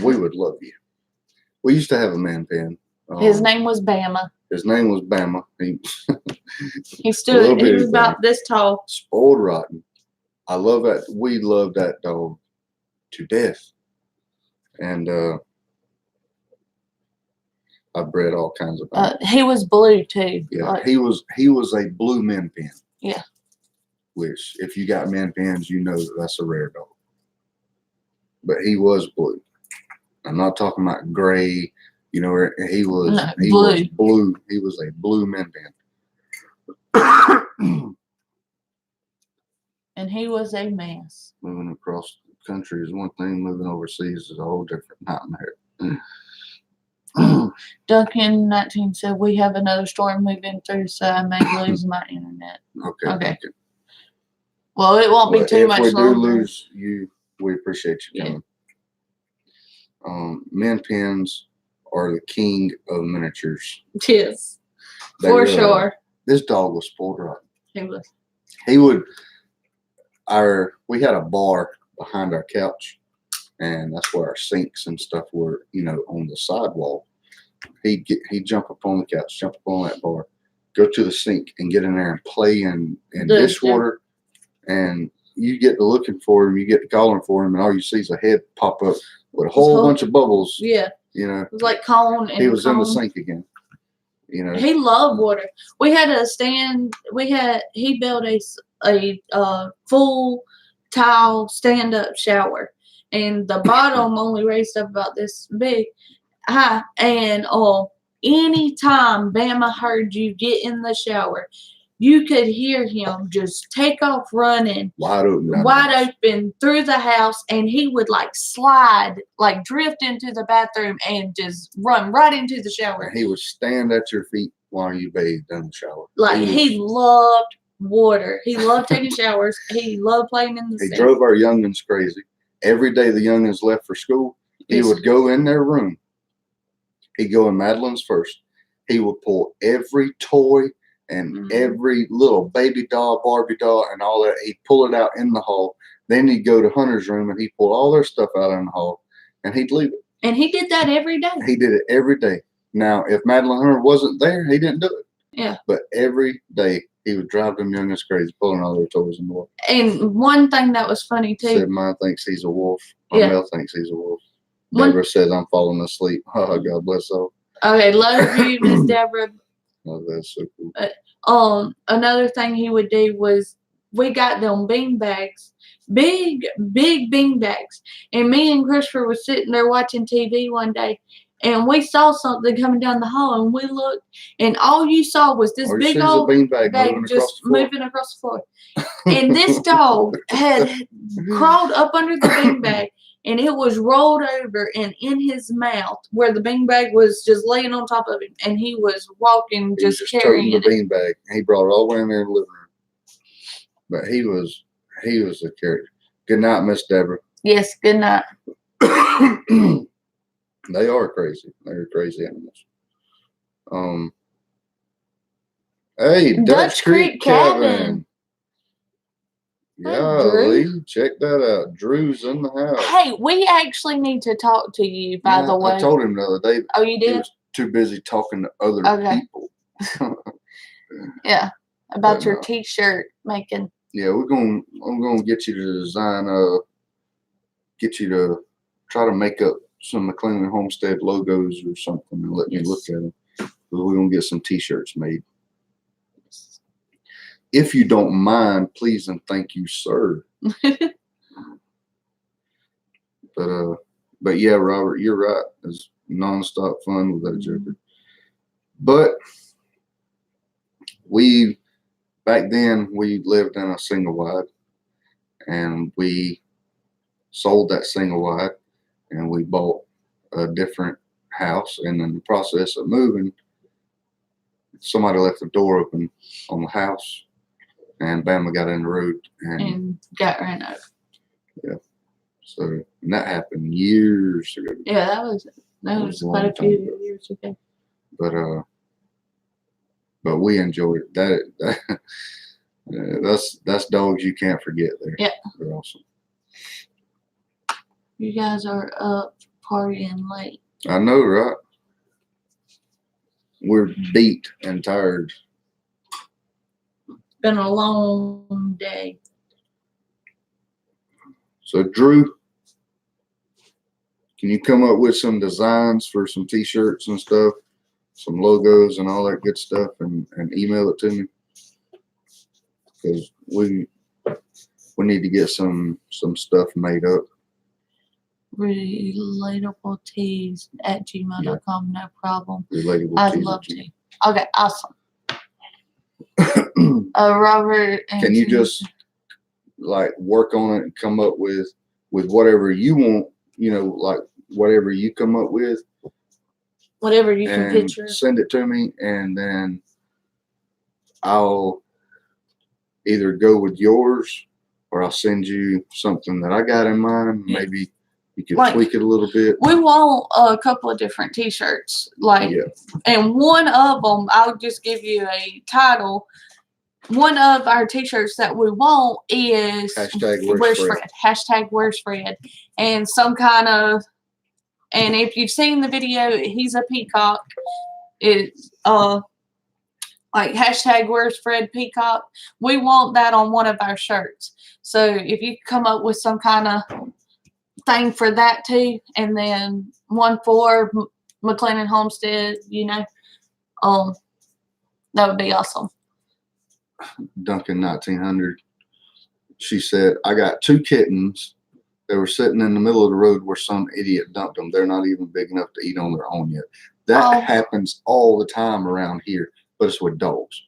We would love you. We used to have a min pin. His name was Bama. His name was Bama. He stood. He was about this tall. Spoiled rotten. I love that. We love that dog to death. And I bred all kinds of. He was blue too. Yeah, he was a blue min pin. Yeah. Which, if you got min pins, you know that's a rare dog. But he was blue. I'm not talking about gray. You know, he was blue. He was a blue min pin. And he was a mess. Moving across the country is one thing. Moving overseas is a whole different nightmare. Duncan 19 said, we have another storm moving through, so I may lose my internet. Okay. Well, it won't be too much longer. If we do lose you, we appreciate you coming. Min pins are the king of miniatures. Yes, for sure. This dog was spoiled rotten. He was. He would. We had a bar behind our couch, and that's where our sinks and stuff were. You know, on the sidewall. He'd jump up on the couch, jump up on that bar, go to the sink, and get in there and play in dishwater. And you get to looking for him, you get to calling for him, and all you see is a head pop up with a whole bunch of bubbles. Yeah. You know. It was like cone and he was in the sink again. You know. He loved water. We had a stand. He built a full tile stand up shower, and the bottom only raised up about this big high. And anytime Bama heard you get in the shower, you could hear him just take off running wide open through the house, and he would like slide, like drift into the bathroom and just run right into the shower. And he would stand at your feet while you bathed in the shower. Like he loved water. He loved taking showers. He loved playing in the sink. He drove our youngins crazy. Every day the youngins left for school, he would go in their room. He'd go in Madeline's first. He would pull every toy and every little baby doll, Barbie doll, and all that. He'd pull it out in the hall. Then he'd go to Hunter's room and he'd pull all their stuff out in the hall, and he'd leave it. And he did that every day. He did it every day. Now, if Madeline Hunter wasn't there, he didn't do it. Yeah. But every day he would drive them youngins crazy, pulling all their toys in the wall. And one thing that was funny too. Said mine thinks he's a wolf. Mel thinks he's a wolf. Deborah says I'm falling asleep. Oh, God bless her. Okay, love you, Miss Deborah. Oh, that's so cool. Another thing he would do was we got them bean bags, big bean bags, and me and Christopher was sitting there watching TV one day, and we saw something coming down the hall, and we looked, and all you saw was this big old bean bag just moving across the floor, and this dog had crawled up under the bean bag. And it was rolled over and in his mouth where the beanbag was just laying on top of him. And he was walking, just carrying the beanbag. He brought it all the way in there in the living room. But he was a character. Good night, Miss Deborah. Yes, good night. They are crazy. They're crazy animals. Hey, Dutch Creek Cabin. Yeah, Lee, check that out. Drew's in the house. Hey, we actually need to talk to you, by the way. I told him the other day. Oh, you did? He was too busy talking to other people. Yeah, about your T-shirt making. Yeah, I'm gonna get you to design get you to try to make up some McLendon Homestead logos or something and let me look at them. We're gonna get some T-shirts made. If you don't mind, please and thank you, sir. But yeah, Robert, you're right. It's nonstop fun with that joker. But back then we lived in a single wide, and we sold that single wide, and we bought a different house. And in the process of moving, somebody left the door open on the house. And Bama got in the road and got ran over. Yeah. So and that happened years ago. Yeah, that was quite a few years ago. But we enjoyed that. That's dogs you can't forget there. Yeah. They're awesome. You guys are up partying late. I know, right? We're beat and tired. Been a long day. So Drew, can you come up with some designs for some t-shirts and stuff, some logos and all that good stuff, and email it to me? Because we need to get some stuff made up. Relatabletees@gmail.com, no problem. Relatable I'd tees love at to. Okay, awesome. Robert, and can you just like work on it and come up with whatever you want, you know, like whatever you come up with, whatever you can and picture. send it to me, and then I'll either go with yours or I'll send you something that I got in mind. Yeah. Maybe you could Like, tweak it a little bit. We want a couple of different t-shirts, like, Yeah. and one of them, I'll just give you a title. One of our t-shirts that we want is Hashtag where's Fred. Hashtag where's Fred. And some kind of, and if you've seen the video, he's a peacock. It's like hashtag where's Fred Peacock. We want that on one of our shirts. So if you come up with some kind of thing for that too, and then one for McLendon Homestead, you know, that would be awesome. Duncan 1900. She said, I got 2 kittens. They were sitting in the middle of the road where some idiot dumped them. They're not even big enough to eat on their own yet. That happens all the time around here, but it's with dogs.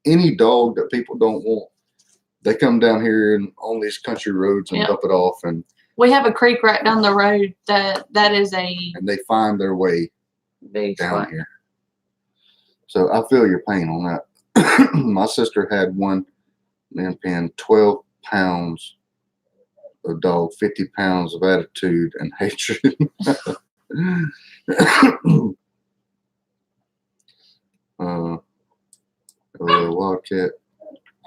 Any dog that people don't want, they come down here and on these country roads and dump it off. And we have a creek right down the road that is a, and they find their way down here. So I feel your pain on that. My sister had one man pen, 12 pounds of dog, 50 pounds of attitude and hatred. Wildcat,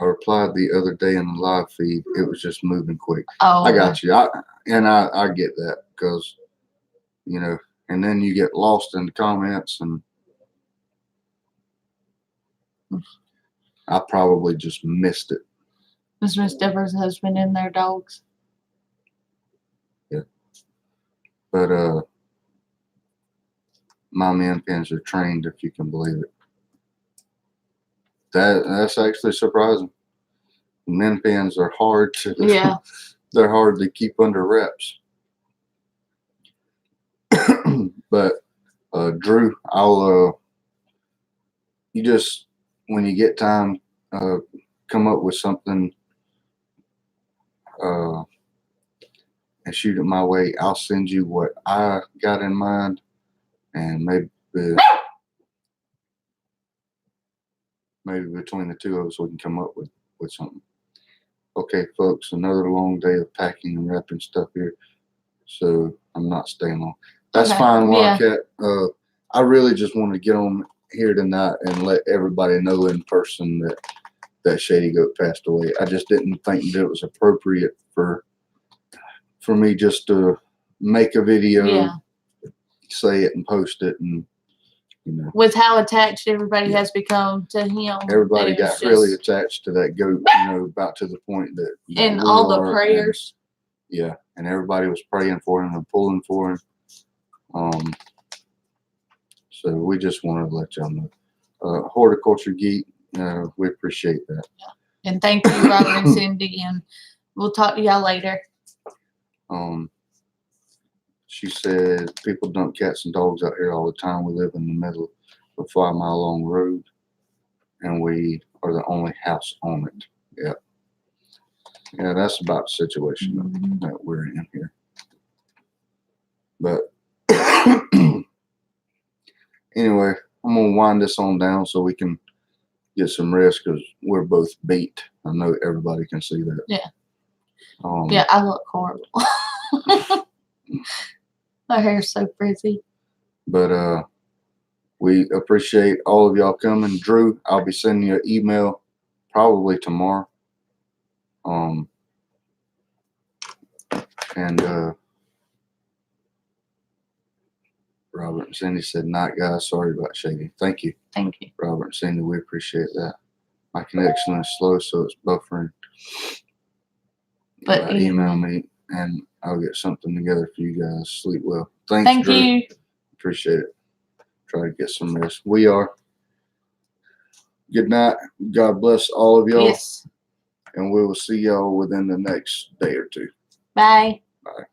I replied the other day in the live feed. It was just moving quick. I got you. I get that, because, you know, and then you get lost in the comments, and I probably just missed it. Miss Deborah's husband and their dogs. Yeah. But my man pens are trained, if you can believe it. That's actually surprising. Men pens are hard to they're hard to keep under wraps. But Drew, I'll you just, when you get time, come up with something and shoot it my way. I'll send you what I got in mind, and maybe between the two of us we can come up with something. Okay, folks, another long day of packing and wrapping stuff here, so I'm not staying long. That's fine, Wildcat. I really just wanted to get on here tonight and let everybody know in person that Shady Goat passed away. I just didn't think that it was appropriate for me just to make a video, say it and post it, and you know, with how attached everybody has become to him. Everybody got really attached to that goat, you know, about to the point that and all the prayers. And everybody was praying for him and pulling for him. So we just wanted to let y'all know. Horticulture Geek, we appreciate that. And thank you, Robert and Cindy, and we'll talk to y'all later. She said, people dump cats and dogs out here all the time. We live in the middle of a 5-mile-long road, and we are the only house on it. Yeah, that's about the situation that we're in here. But anyway, I'm going to wind this on down so we can get some rest, because we're both beat. I know everybody can see that. Yeah. I look horrible. My hair's so frizzy. But we appreciate all of y'all coming. Drew, I'll be sending you an email probably tomorrow. And Robert and Cindy said, "Night, guys. Sorry about Shady." Thank you, Thank you. Robert and Cindy. We appreciate that. My connection is slow, so it's buffering. But email me, and I'll get something together for you guys. Sleep well. Thanks, Thank Drew. you. Appreciate it. Try to get some rest. We are. Good night. God bless all of y'all. Yes. And we will see y'all within the next day or two. Bye. Bye.